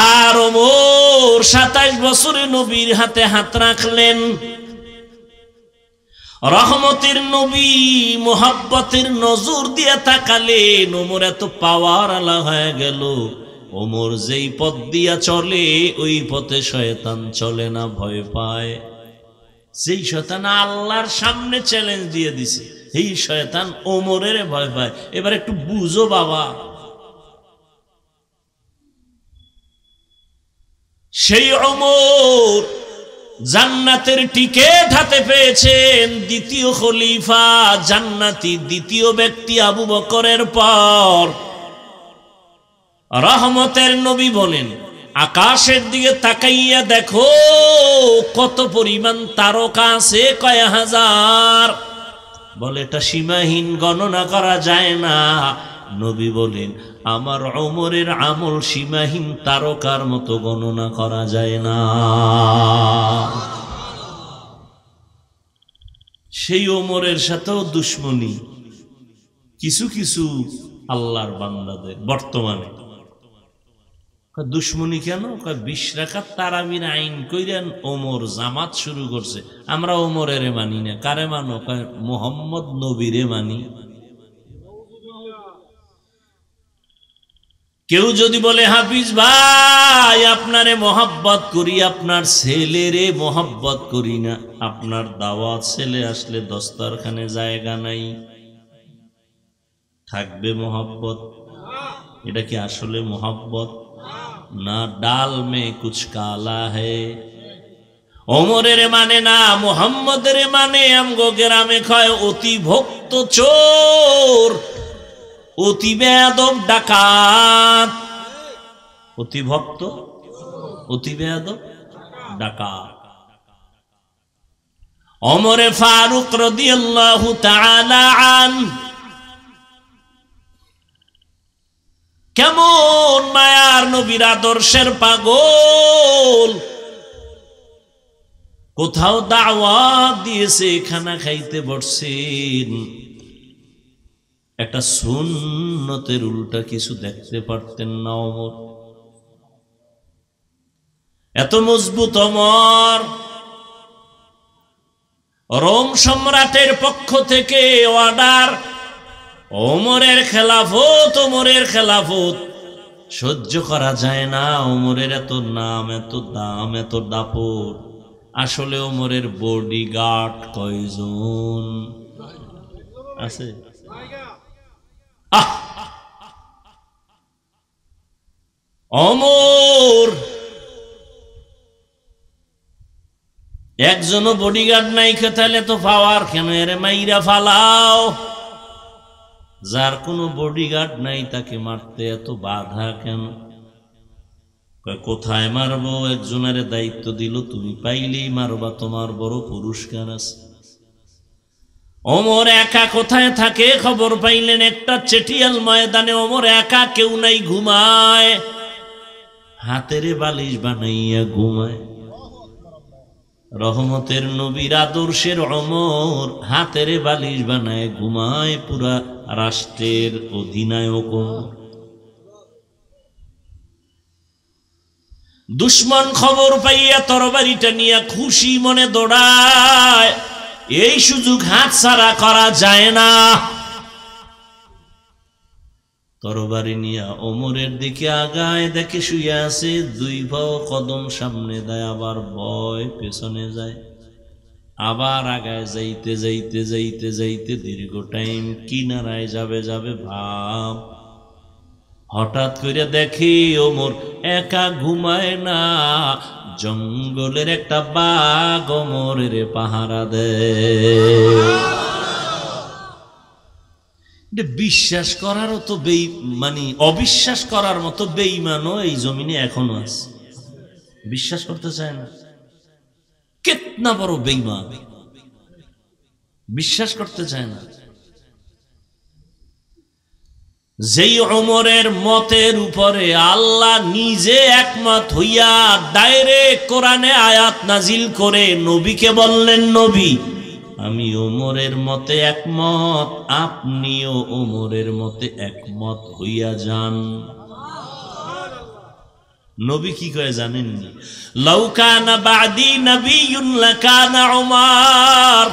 আর ওমর 27 বছরে নবীর হাতে হাত রাখলেন। রহমতের নবী মোহাব্বতের নজর দিয়ে তাকালেন। ওমর এত পাওয়ার আলা হয়ে গেল, ওমর যেই পথ দিয়া চলে ওই পথে শয়তান চলে না, ভয় পায়। যেই শয়তান আল্লাহর সামনে চ্যালেঞ্জ দিয়ে দিছে, এই শয়তান ওমরের ভয় পায়। এবার একটু বুঝো বাবা, সেই ওমর জান্নাতের টিকেট হাতে পেয়েছেন, দ্বিতীয় খলিফা জান্নাতি দ্বিতীয় ব্যক্তি আবু বকরের পর। রহমতের নবী বলেন, আকাশের দিকে তাকাইয়া দেখো কত পরিমাণ তারকা আছে, কয় হাজার। বলে এটা সীমাহীন, গণনা করা যায় না। নবী বলেন, আমার ওমরের আমল সীমাহীন তারকার মতো গণনা করা যায় না। সেই ওমরের সাথেও দুশ্মনী কিছু কিছু আল্লাহর বান্দাদের বর্তমানে। দুশ্মনী কেন? 20 রাকাত তারাবির আইন কইরেন ওমর জামাত শুরু করছে, আমরা ওমরের মানি না। কারে মানো? মুহাম্মদ নবীরে মানি। কেউ যদি বলে, হাফিজ ভাই আপনারে মোহাব্বত করি, আপনার ছেলেরে মোহাব্বত করি না, আপনার দাওয়াত ছেলে আসলে দস্তরখানে জায়গা নাই, থাকবে মোহাব্বত? এটা কি আসলে মোহাব্বত? না, ডাল মে কুছ কালা হে। ওমরের মানে না, মুহাম্মদের মানে। আমগো গ্রামে কয় অতি ভক্ত চোর, অতি বেয়াদব ডাকাত। অতি ভক্ত, অতি বেয়াদব ডাকাত। ওমরে ফারুক রাদিয়াল্লাহু তাআলা আনহু কেমন মায়ার নবীর আদর্শের পাগল। কোথাও দাওয়াত দিয়েছে, খানা খাইতে বসছেন, একটা সুন্নতের উল্টা কিছু দেখতে পারতেন না ওমর। এত মজবুত ওমর। রোম সম্রাটের পক্ষ থেকে অর্ডার, ওমরের খেলাফত, ওমরের খেলাফত সহ্য করা যায় না। ওমরের এত নাম, এত দাম, এত দাপট। আসলে ওমরের বডিগার্ড কয়জন আছে? ওমর একজনও বডিগার্ড নাই, তাহলে তো পাওয়ার কেন? এর মাইরা ফালাও। যার কোনো বডিগার্ড নাই তাকে মারতে এত বাধা কেন? কোথায় মারবো? একজনের দায়িত্ব দিল, তুমি পাইলেই মারবা, তোমার বড় পুরস্কার আছে। ওমর একা কোথায় থাকে খবর পাইলেন একটা চেটিয়াল ময়দানে। ওমর একা, কেউ নাই, ঘুমায়, হাতের বালিশ বানাইয়া ঘুমায়। রহমতের নবীর আদর্শের ওমর হাতের বালিশ বানায় ঘুমায়, পুরা রাষ্ট্রের অধিনায়ক। দুশ্মন খবর পাইয়া তরবারিটা নিয়ে খুশি মনে দৌড়ায়। এই সুযোগ হাতছাড়া করা যায় না। তরবারি নিয়ে ওমরের দিকে আগায়, দেখে শুয়ে আছে, দুই পাও কদম সামনে দেয়, আবার ভয় পেছনে যায়, আবার আগায় যাইতে যাইতে যাইতে যাইতে দীর্ঘ টাইম কিনারায় যাবে যাবে ভাব। হঠাৎ করে দেখি ওমর একা ঘুমায় না, জঙ্গলের একটা বাঘ ওমরের পাহারা দেয়। বিশ্বাস করারও তো মানে অবিশ্বাস করার মতো বেঈমানও এই জমিনে এখনো আছে, বিশ্বাস করতে চায় না। কেতনা বড় বেঈমান, বিশ্বাস করতে চায় না। যেই ওমরের মতের উপরে আল্লাহ নিজে একমত হইয়া ডাইরেক্ট কোরআনে আয়াত নাজিল করে নবীকে বললেন, নবী আমি ওমরের মতে একমত, আপনিও ওমরের মতে একমত হইয়া যান। নবী কি কয় জানেন? লাউ কানা বাদি নবিয়্যুন লাকানা উমর।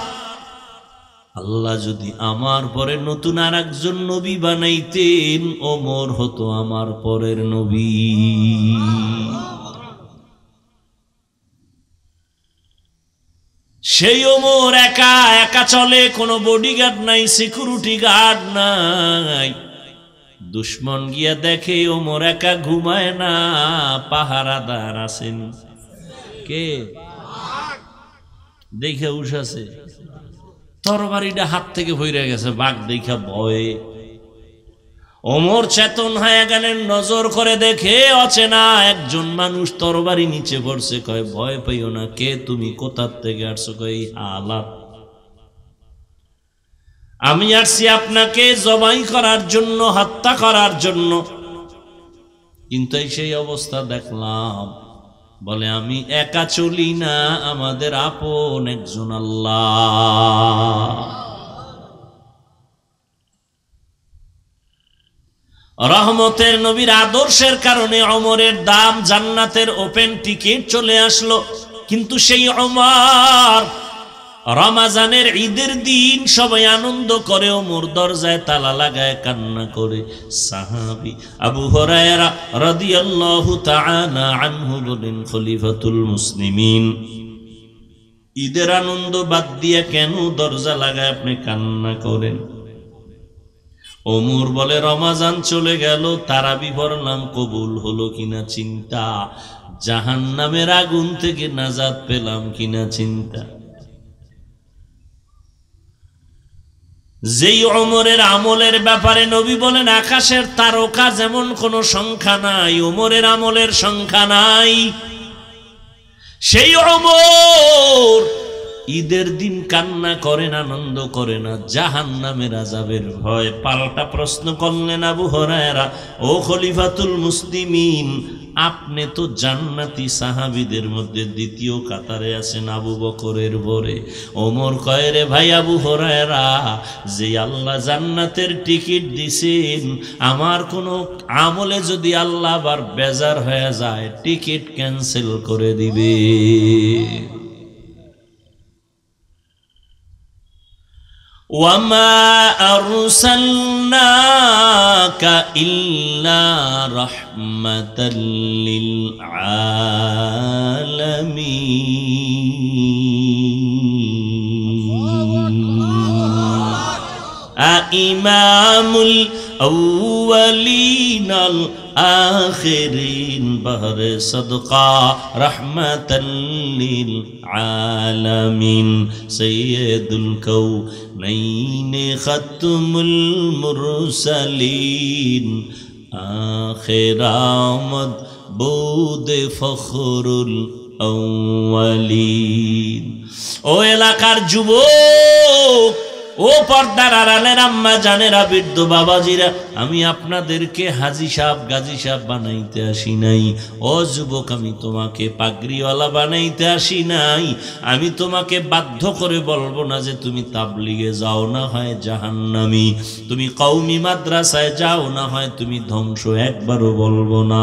আল্লাহ যদি আমার পরে নতুন আর একজন নবী বানাইতেন, ওমর হতো আমার পরের নবী। সেই ওমর একা একা চলে, কোনো বডিগার্ড নাই, সিকিউরিটি গার্ড নাই। দুশ্মন গিয়া দেখে ওমর একা ঘুমায় না, পাহারাদার আছেন। কে দেখে উঠাছে, তরবারিটা হাত থেকে ভইরা গেছে, বাঘ দেখা ভয়ে ওমর চেতন হয়ে গেলেন, নজর করে দেখে অচেনা একজন মানুষ তরবারি নিচে পড়ছে। কয় ভয় পাইও না, কে তুমি, কোথার থেকে আসছো? কয় হালাত, আমি আসছি আপনাকে জবাই করার জন্য, হত্যা করার জন্য। কিন্তু এই সেই অবস্থা দেখলাম। বলে আমি একা চলি না, আমাদের আপন একজন আল্লাহ। রহমতের নবীর আদর্শের কারণে ওমরের দাম, জান্নাতের ওপেন টিকিট চলে আসলো। কিন্তু সেই ওমর রমজানের ঈদের দিন সবাই আনন্দ করে, ওমর দরজায় তালা লাগায় কান্না করে। সাহাবী আবু হুরায়রা রাদিয়াল্লাহু তাআলা আনহু বলেন, খলিফাতুল মুসলিমিন, ঈদের আনন্দ বাদ দিয়ে কেন দরজা লাগায় আপনি কান্না করেন? ওমর বলে, রমজান চলে গেল, তারাবি পড়লাম, কবুল হলো কিনা চিন্তা, জাহান্নামের আগুন থেকে নাজাত পেলাম কিনা চিন্তা। যেই ওমরের আমলের ব্যাপারে নবী বলেন আকাশের তারকা যেমন কোনো সংখ্যা নাই, ওমরের আমলের সংখ্যা নাই। সেই ওমর ঈদের দিন কান্না করেন, আনন্দ করে না, জাহান্নামের আযাবের ভয়। পাল্টা প্রশ্ন করলেন আবু হুরায়রা, ও খলিফাতুল মুসলিমিন, আপনি তো জান্নাতি সাহাবীদের মধ্যে দ্বিতীয় কাতারে আছেন, আবু বকরের পরে। ওমর কয়, রে ভাই আবু হুরায়রা, যে আল্লাহ জান্নাতের টিকিট দিছেন, আমার কোনো আমলে যদি আল্লাহ আবার বেজার হয়ে যায়, টিকিট ক্যান্সেল করে দিবে। وما أرسلناك إلا رحمة للعالمين إمام الأولين الآخرين بهر صدقا رحمة للعالمين سيد الكونين ختم المرسلين آخر آمد بود فخر الأولين ও এলাকার যুবক, ও পর্দার আড়ালের আম্মা জানেরা, বৃদ্ধ বাবাজিরা, আমি আপনাদেরকে হাজী সাহেব, গাজী সাহেব বানাইতে আসি নাই। ও যুবক, আমি তোমাকে পাগড়িওয়ালা বানাইতে আসি নাই। আমি তোমাকে বাধ্য করে বলবো না যে তুমি তাবলিগে যাও, না হয় জাহান্নামী। তুমি কওমি মাদ্রাসায় যাও, না হয় তুমি ধ্বংস, একবারও বলবো না।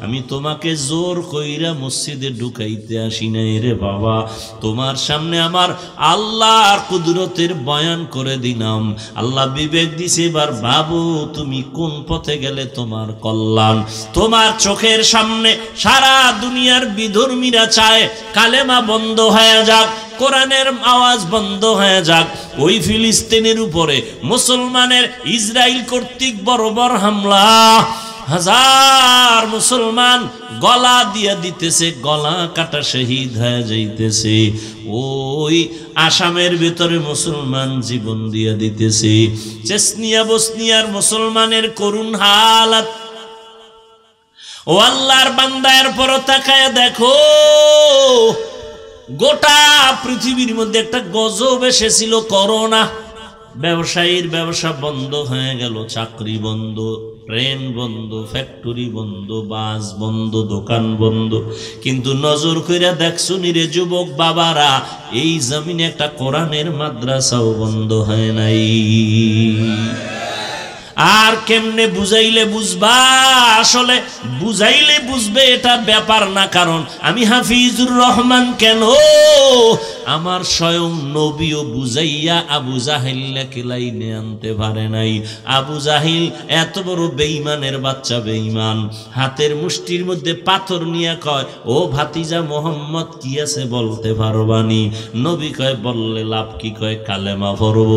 আমি তোমাকে জোর কইরা মসজিদে ঢুকাইতে আসি নাই রে বাবা। তোমার সামনে আমার আল্লাহর কুদরতের বয়ান করে দিলাম। আল্লাহ বিবেক দিছে, এবার ভাবো তুমি কোন পথে গেলে তোমার কল্যাণ। তোমার চোখের সামনে সারা দুনিয়ার বিধর্মীরা চায় কালেমা বন্ধ হয়ে যাক, কোরআনের আওয়াজ বন্ধ হয়ে যাক। ওই ফিলিস্তিনের উপরে মুসলমানের ইসরায়েল কর্তৃক বর্বর হামলা, হাজার মুসলমান গলা দিয়ে দিতেছে, গলা কাটা শহীদ হয়ে যাইতেছে। ওই আসামের ভিতরে মুসলমান জীবন দিয়ে দিতেছে। চেচনিয়া বসনিয়ার মুসলমানের করুণ হালাত। ও আল্লাহর বান্দা, এরপর তাকায় দেখো, গোটা পৃথিবীর মধ্যে একটা গজব এসেছিল, করোনা। ব্যবসায়ীর ব্যবসা বন্ধ হয়ে গেল, চাকরি বন্ধ, ট্রেন বন্ধ, ফ্যাক্টরি বন্ধ, বাস বন্ধ, দোকান বন্ধ। কিন্তু নজর কইরা দেখছো নিরে যুবক বাবারা, এই জমিনে একটা কোরআনের মাদ্রাসাও বন্ধ হয় নাই। আর কেমনে বুঝাইলে বুঝবা? আসলে বুঝাইলে বুঝবে এটা ব্যাপার না, কারণ আমি হাফিজুর রহমান কেন, আমার স্বয়ং নবীও বুঝাইয়া আবু জাহিলকে লাইনে আনতে পারে নাই। আবু জাহিল এত বড় বেঈমানের বাচ্চা, বেঈমান, হাতের মুষ্টির মধ্যে পাথর নিয়ে কয়, ও ভাতিজা মোহাম্মদ কি আছে বলতে পারবানি? নবী কয়, বললে লাভ কি? কয়, কালেমা পড়ব।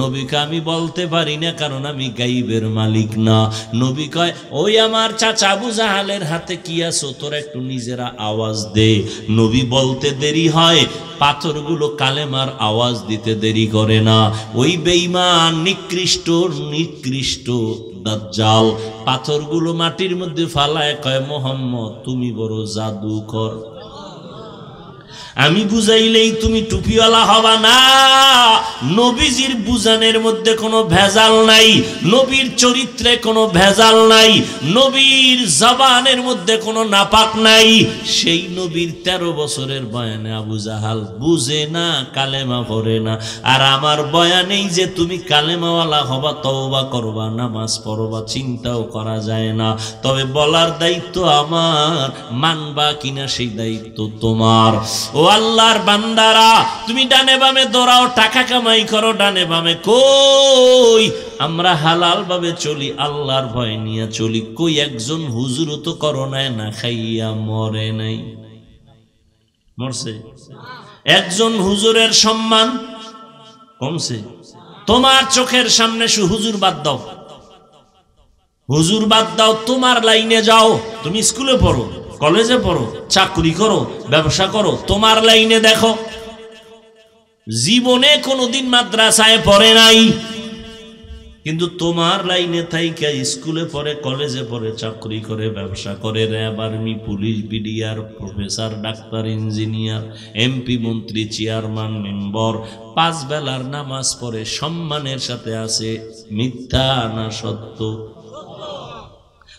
নবী কয়, আমি বলতে পারি না, কারণ আমি গাইবের মালিক না। নবী কয়, ওই আমার চাচা আবু জাহালের হাতে কি আছো, তোরা একটু নিজেরা আওয়াজ দে। নবী বলতে দেরি হয়, পাথরগুলো কালেমার আওয়াজ দিতে দেরি করে না। ওই বেঈমান নিকৃষ্ট দাজ্জাল পাথরগুলো মাটির মধ্যে ফালায়, কয়, মোহাম্মদ তুমি বড় জাদুকর, আমি বুঝাইলেই তুমি টুপিওয়ালা হবা না। নবীজির বুঝানের মধ্যে কোনো ভেজাল নাই, নবীর চরিত্রে কোনো ভেজাল নাই, নবীর জবানের মধ্যে কোনো নাপাক নাই। সেই নবীর 13 বছরের বয়ানে আবু জাহাল বুঝে না, কালেমা পড়ে না। আর আমার বয়ানেই যে তুমি কালেমাওয়ালা হবা, তওবা করবা, নামাজ পড়বা, চিন্তাও করা যায় না। তবে বলার দায়িত্ব আমার, মানবা কিনা সেই দায়িত্ব তোমার। ও আল্লাহর বান্দারা, তুমি ডানে বামে দৌড়াও, টাকা কামাই করো, ডানে বামে কই আমরা হালাল ভাবে চলি, আল্লাহর ভয় নিয়ে চলি। কই একজন হুজুরও তো করোনায় না খাইয়া মরে নাই, মরছে? একজন হুজুরের সম্মান কমছে? তোমার চোখের সামনে হুজুর বাদ দাও, হুজুর বাদ দাও, তোমার লাইনে যাও। তুমি স্কুলে পড়ো, কলেজে পড়ো, চাকরি করো, ব্যবসা করো, তোমার লাইনে দেখো। জীবনে কোনোদিন মাদ্রাসায় পড়ে নাই, কিন্তু তোমার লাইনে থাইকা স্কুলে পড়ে, কলেজে পড়ে, চাকরি করে, ব্যবসা করে, RAB, army, police, BDR, professor, doctor, engineer, MP, মন্ত্রী, চেয়ারম্যান, মেম্বার, 5 বেলার নামাজ পড়ে, সম্মানের সাথে আছে। মিথ্যা না সত্য?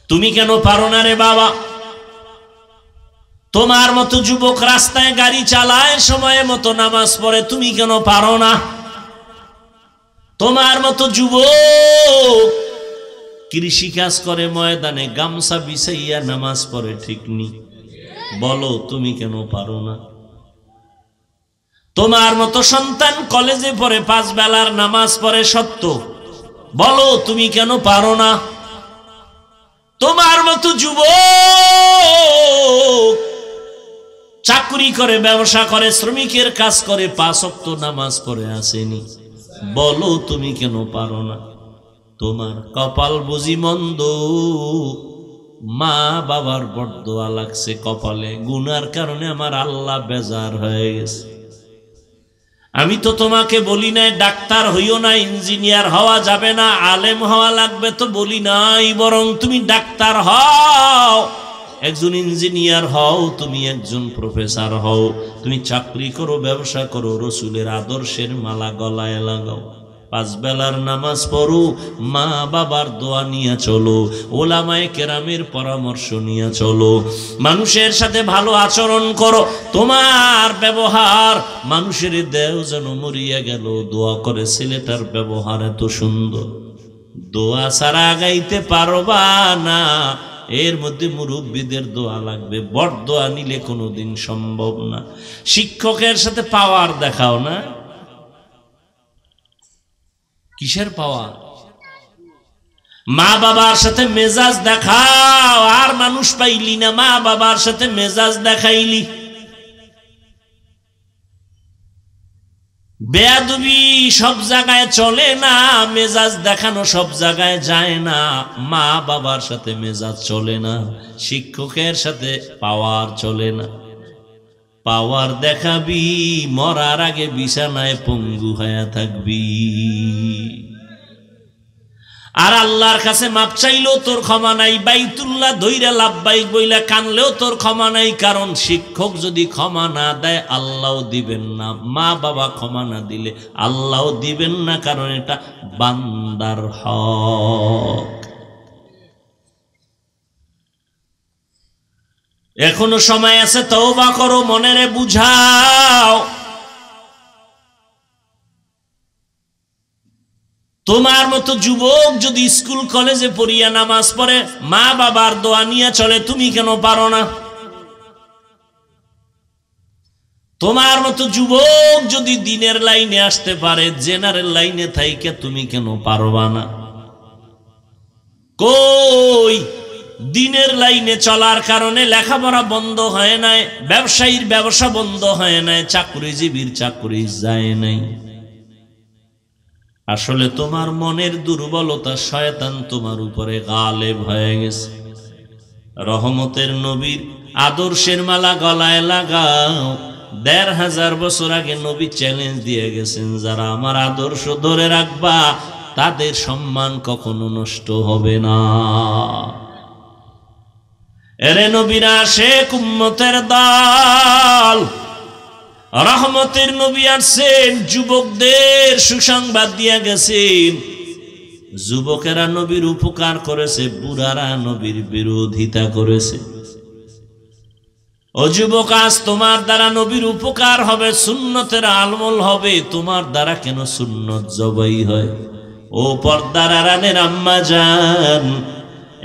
তুমি কেন পারো না রে বাবা? তোমার মতো যুবক রাস্তায় গাড়ি চালায়, সময় মতো নামাজ পড়ে, তুমি কেন পারো না? তোমার মতো যুবক কৃষি কাজ করে, ময়দানে গামছা বিছাইয়া নামাজ পড়ে, ঠিক নি? বলো তুমি কেন পারো না? তোমার মতো সন্তান কলেজে পড়ে, 5 বেলার নামাজ পড়ে, সত্য, বলো তুমি কেন পারো না? তোমার মতো যুবক চাকরি করে, ব্যবসা করে, শ্রমিকের কাজ করে, 5 ওয়াক্ত নামাজ পড়ে আসেনি, বলো তুমি কেন পারো না? তোমার কপাল বুঝি মন্দ, মা বাবার বরদোয়া লাগছে কপালে, গুনার কারণে আমার আল্লাহ বেজার হয়ে গেছে। আমি তো তোমাকে বলি নাই ডাক্তার হইও না, ইঞ্জিনিয়ার হওয়া যাবে না, আলেম হওয়া লাগবে তো বলি নাই, বরং তুমি ডাক্তার হও, একজন ইঞ্জিনিয়ার হও, তুমি একজন প্রফেসর হও, তুমি চাকরি করো, ব্যবসা করো, রসুলের আদর্শের মালা গলায় লাগাও, 5 বেলার নামাজ পড়ো, মা বাবার দোয়া নিয়ে চলো, ওলামায়ে কেরামের পরামর্শ নিয়ে চলো, মানুষের সাথে ভালো আচরণ করো, তোমার ব্যবহার মানুষের দেও যেন মরিয়া গেল, দোয়া করে ছেলেটার ব্যবহার এত সুন্দর, দোয়া ছাড়া গাইতে পারবা না। এর মধ্যে মুরব্বীদের দোয়া লাগবে, বড় দোয়া নিলে কোনোদিন সম্ভব না। শিক্ষকের সাথে পাওয়ার দেখাও না, কিসের পাওয়ার? মা বাবার সাথে মেজাজ দেখাও, আর মানুষ পাইলি না, মা বাবার সাথে মেজাজ দেখাইলি। বেয়াদবি সব জায়গায় চলে না, মেজাজ দেখানো সব জায়গায় যায় না, মা বাবার সাথে মেজাজ চলে না, শিক্ষকের সাথে পাওয়ার চলে না। পাওয়ার দেখাবি, মরার আগে বিছানায় পঙ্গু হয়ে থাকবি। আর আল্লাহর কাছে মাপ চাইলেও তোর ক্ষমা নাই, বাইতুল্লাহ ধইরা লাব্বাইক বইলা কানলেও তোর ক্ষমা নাই, কারণ শিক্ষক যদি ক্ষমা না দেয় আল্লাহও দিবেন না, মা বাবা ক্ষমা না দিলে আল্লাহও দিবেন না, কারণ এটা বান্দার হক। এখনো সময় আছে, তওবা করো, মনেরে বুঝাও। তোমার মতো যুবক যদি স্কুল কলেজে পড়িয়া নামাজ পড়ে, মা বাবার দোয়া নিয়ে চলে, তুমি কেন পারো না? তোমার মতো যুবক যদি দিনের লাইনে আসতে পারে, জেনারেল লাইনে থাইকে তুমি কেন পারবা না? কই দিনের লাইনে চলার কারণে লেখাপড়া বন্ধ হয় নাই, ব্যবসায়ীর ব্যবসা বন্ধ হয় নাই, চাকরিজীবীর চাকরি যায় নাই। আসলে তোমার মনের দুর্বলতা, শয়তান তোমার উপরে গালেব হয়ে গেছে। রহমতের নবীর আদর্শের মালা গলায় লাগাও। ১৫০০ বছর আগে নবী চ্যালেঞ্জ দিয়ে গেছেন, যারা আমার আদর্শ ধরে রাখবা তাদের সম্মান কখনো নষ্ট হবে না। এরে নবীরা শেখ উম্মতের দল, রহমতের নবী আসছেন, যুবকদের সুসংবাদ দিয়ে গেছেন। যুবকেরা নবীর উপকার করেছে, বুড়ারা নবীর বিরোধিতা করেছে। ও যুবক, আজ তোমার দ্বারা নবীর উপকার হবে, সুন্নতের আমল হবে, তোমার দ্বারা কেন সুন্নত জবাই হয়? ও পর্দার আড়ালের আম্মা জান,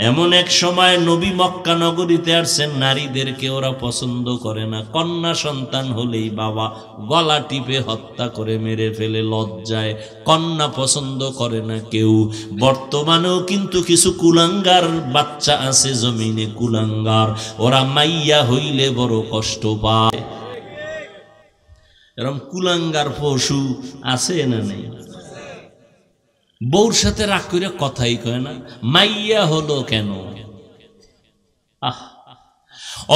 এমন এক সময় নবী মক্কা নগরীতে আসছেন, নারীদেরকে ওরা পছন্দ করে না। কন্যা সন্তান হলেই বাবা গলা টিপে হত্যা করে মেরে ফেলে লজ্জায়, কন্যা পছন্দ করে না কেউ। বর্তমানেও কিন্তু কিছু কুলাঙ্গার বাচ্চা আছে জমিনে, কুলাঙ্গার, ওরা মাইয়া হইলে বড় কষ্ট পায়। এরকম কুলাঙ্গার পশু আছে না নেই? বউর সাথে রাগ করে কথাই কয় না, মাইয়া হলো কেন?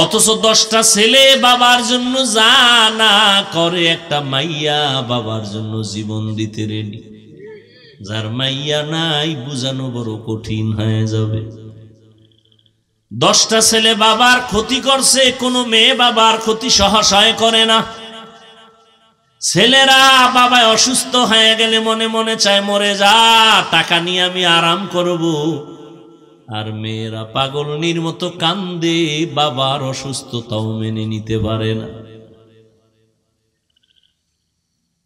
অথচ 10টা ছেলে বাবার জন্য জানা করে, একটা মাইয়া বাবার জন্য জীবন দিতে রেডি। যার মাইয়া নাই বুঝানো বড় কঠিন হয়ে যাবে। 10টা ছেলে বাবার ক্ষতি করছে, কোনো মেয়ে বাবার ক্ষতি সহসায় করে না। ছেলেরা বাবায় অসুস্থ হয়ে গেলে মনে মনে চায় মরে যা, টাকা নিয়ে আমি আরাম করব। আর মেয়েরা পাগলনির মতো কান্দে, বাবার অসুস্থতাও মেনে নিতে পারে না।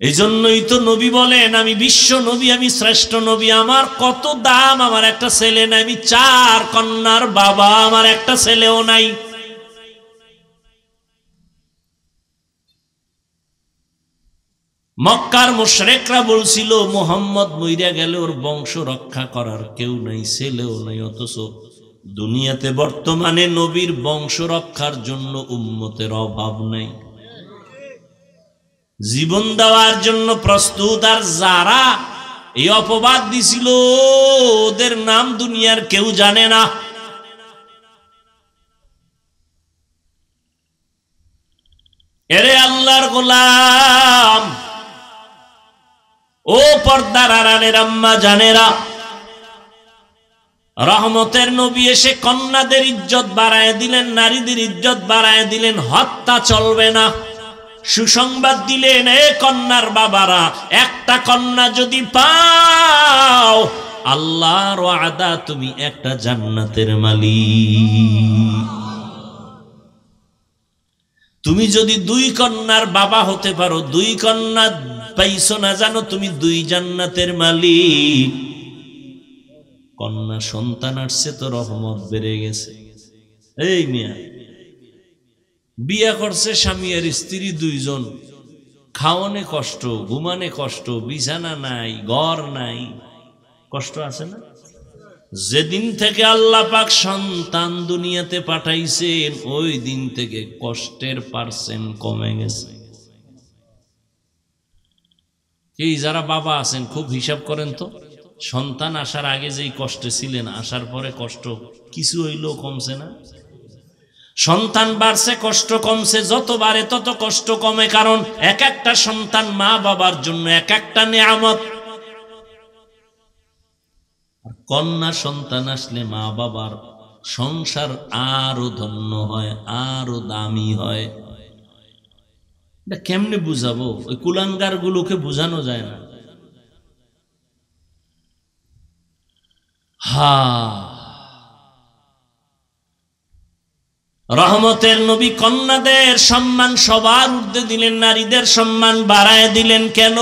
এই জন্যই তো নবী বলেন, আমি বিশ্ব নবী, আমি শ্রেষ্ঠ নবী, আমার কত দাম, আমার একটা ছেলে নাই, আমি 4 কন্যার বাবা, আমার একটা ছেলেও নাই। মক্কার মুশরিকরা বলছিল, মুহাম্মদ মইরা গেলে ওর বংশ রক্ষা করার কেউ নাই, ছেলেও নাই। অথচ দুনিয়াতে বর্তমানে নবীর বংশ রক্ষার জন্য উম্মতের অভাব নাই, জীবন দেওয়ার জন্য প্রস্তুত। আর যারা এই অপবাদ দিছিল, ওদের নাম দুনিয়ার কেউ জানে না। এরে আল্লাহর গোলাম, ও পর্দার আড়ালের আম্মা জানেরা, রহমতের নবী এসে কন্যাদের ইজ্জত বাড়ায় দিলেন, নারীদের ইজ্জত বাড়ায় দিলেন। হত্যা চলবে না, সুসংবাদ দিলেন, এ কন্যার বাবারা, একটা কন্যা যদি পাও, আল্লাহর ওয়াদা, তুমি একটা জান্নাতের মালিক। তুমি যদি 2 কন্যার বাবা হতে পারো, 2 কন্যা পাইছো না জানো, তুমি 2 জান্নাতের মালিক। কন্যা সন্তান আসছে তো রহমত বেড়ে গেছে। এই মিয়া বিয়া করছে স্বামী আর স্ত্রী 2 জন, খাওয়ানে কষ্ট, ঘুমানে কষ্ট, বিছানা নাই, ঘর নাই, কষ্ট আছে না? যেদিন থেকে আল্লাহ পাক সন্তান দুনিয়াতে পাঠাইছেন, ওই দিন থেকে কষ্টের পার্সেন্ট কমে গেছে। এই যারা বাবা আছেন খুব হিসাব করেন তো, সন্তান আসার আগে যেই কষ্টে ছিলেন, আসার পরে কষ্ট কিছু হইলেও কমছে না? সন্তান বাড়ছে, কষ্ট কমছে, যত বাড়ে তত কষ্ট কমে, কারণ এক একটা সন্তান মা বাবার জন্য এক একটা নিয়ামত। কন্যা সন্তান আসলে মা বাবার সংসার আরো ধন্য হয়, আরো দামি হয়। এটা কেমনে বুঝাবো? ওই কুলাঙ্গার গুলোকে বুঝানো যায় না। রহমতের নবী কন্যাদের সম্মান সবার ঊর্ধ্বে দিলেন, নারীদের সম্মান বাড়ায় দিলেন। কেন?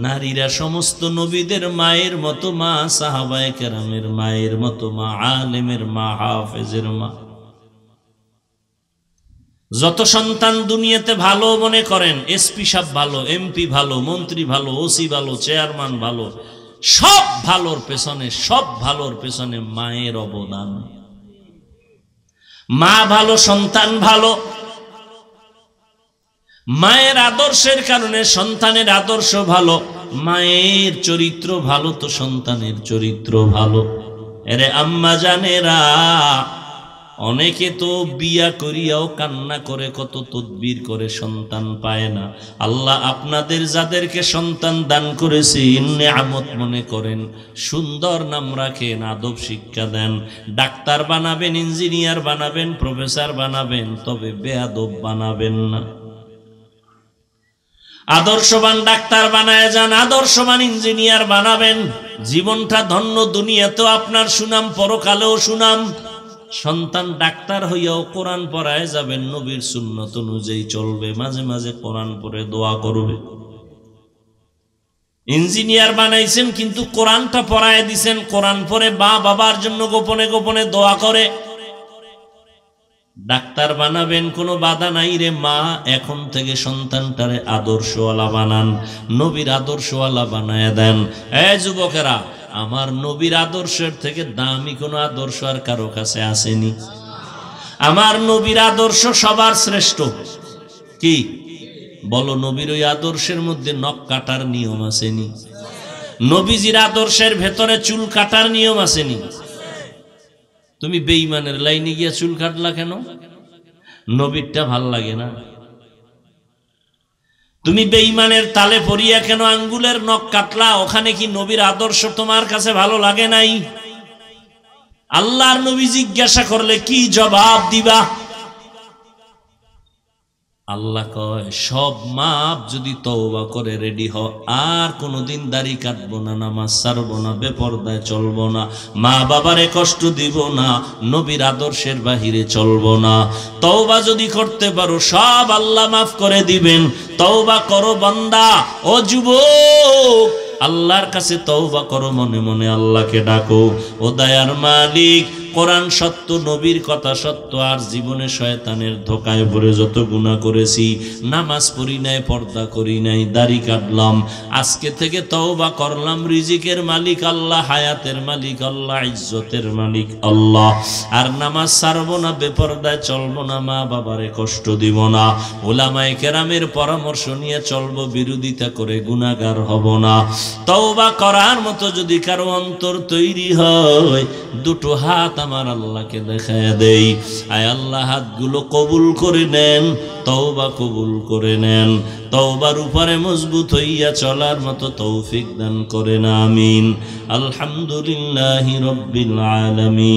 নারীরা সমস্ত নবীদের মায়ের মতো মা, সাহাবায়ে কেরামের মায়ের মতো মা, আলেমের মা, হাফেজের মা। যত সন্তান দুনিয়াতে ভালো মনে করেন, এসপি সাহেব ভালো, এমপি ভালো, মন্ত্রী ভালো, ওসি ভালো, চেয়ারম্যান ভালো, সব ভালোর পেছনে মায়ের অবদান। মা ভালো, সন্তান ভালো। মায়ের আদর্শের কারণে সন্তানের আদর্শ ভালো, মায়ের চরিত্র ভালো তো সন্তানের চরিত্র ভালো। এরে আম্মা জানেরা, অনেকে তো বিয়া করিয়াও কান্না করে, কত তদবির করে, সন্তান পায় না। আল্লাহ আপনাদের যাদেরকে সন্তান দান করেছেন নিয়ামত মনে করেন, সুন্দর নাম রাখেন, আদব শিক্ষা দেন। ডাক্তার বানাবেন, ইঞ্জিনিয়ার বানাবেন, প্রফেসর বানাবেন, তবে বেয়াদব বানাবেন না। আদর্শবান ডাক্তার বানায় যান, আদর্শবান ইঞ্জিনিয়ার বানাবেন। জীবনটা ধন্য, দুনিয়াতেও আপনার সুনাম, পরকালেও সুনাম। সন্তান ডাক্তার হইয়াও কোরআন পড়ায় যাবেন, নবীর সুন্নত অনুযায়ী চলবে, মাঝে মাঝে কোরআন পড়ে দোয়া করবে। ইঞ্জিনিয়ার বানাইছেন কিন্তু কোরআনটা পড়ায় দিছেন, কোরআন পড়ে বাবার জন্য গোপনে গোপনে দোয়া করে। ডাক্তার বানাবেন, কোনো বাধা নাই রে মা, এখন থেকে সন্তানটারে আদর্শওয়ালা বানান, নবীর আদর্শওয়ালা বানায় দেন। যুবকেরা, আমার নবীর আদর্শের থেকে দামি কোনো আদর্শ আর কারো কাছে আসেনি। আমার নবীর আদর্শ সবার শ্রেষ্ঠ। কি বলো? নবীর ওই আদর্শের মধ্যে নখ কাটার নিয়ম আসেনি? নবীজির আদর্শের ভেতরে চুল কাটার নিয়ম আসেনি? তুমি বেঈমানের লাইনে গিয়া চুল কাটলা কেন? নবীরটা ভাল লাগে না? তুমি বেঈমানের তালে পড়িয়া কেন আঙ্গুলের নখ কাটলা? ওখানে কি নবীর আদর্শ তোমার কাছে ভালো লাগে নাই? আল্লাহর নবী জিজ্ঞাসা করলে কি জবাব দিবা? আল্লাহ কয়, সব মাপ যদি তওবা করে রেডি হও, আর কোনোদিন দাড়ি কাটবো না, নামাজ ছাড়বো না, বেপরদায় চলবো না, মা বাবারে কষ্ট দিব না, নবীর আদর্শের বাহিরে চলবো না। তওবা যদি করতে পারো, সব আল্লাহ মাফ করে দিবেন। তওবা করো বান্দা, ও যুবক, আল্লাহর কাছে তওবা করো, মনে মনে আল্লাহকে ডাকো। ও দয়ার মালিক, কোরআন সত্য, নবীর কথা সত্য, আর জীবনে শয়তানের ধোকায় পড়ে যত গুনাহ করেছি, নামাজ পড়ি নাই, পর্দা করি নাই, দাড়ি কাটলাম, আজকে থেকে তওবা করলাম। রিজিকের মালিক আল্লাহ, হায়াতের মালিক আল্লাহ, ইজ্জতের মালিক আল্লাহ। আর নামাজ ছাড়বো না, বেপরদায় চলবো না, মা বাবারে কষ্ট দিব না, উলামায়ে কেরামের পরামর্শ নিয়ে চলবো, বিরোধিতা করে গুনাহগার হব না। তওবা করার মতো যদি কারো অন্তর তৈরি হয়, দুটো হাত আমার আল্লাহকে দেখায় দেই। আয় আল্লাহ, হাতগুলো কবুল করে নেন, তওবা কবুল করে নেন, তওবার উপরে মজবুত হইয়া চলার মতো তৌফিক দান করেন। আমিন। আলহামদুলিল্লাহি রাব্বিল আলামিন।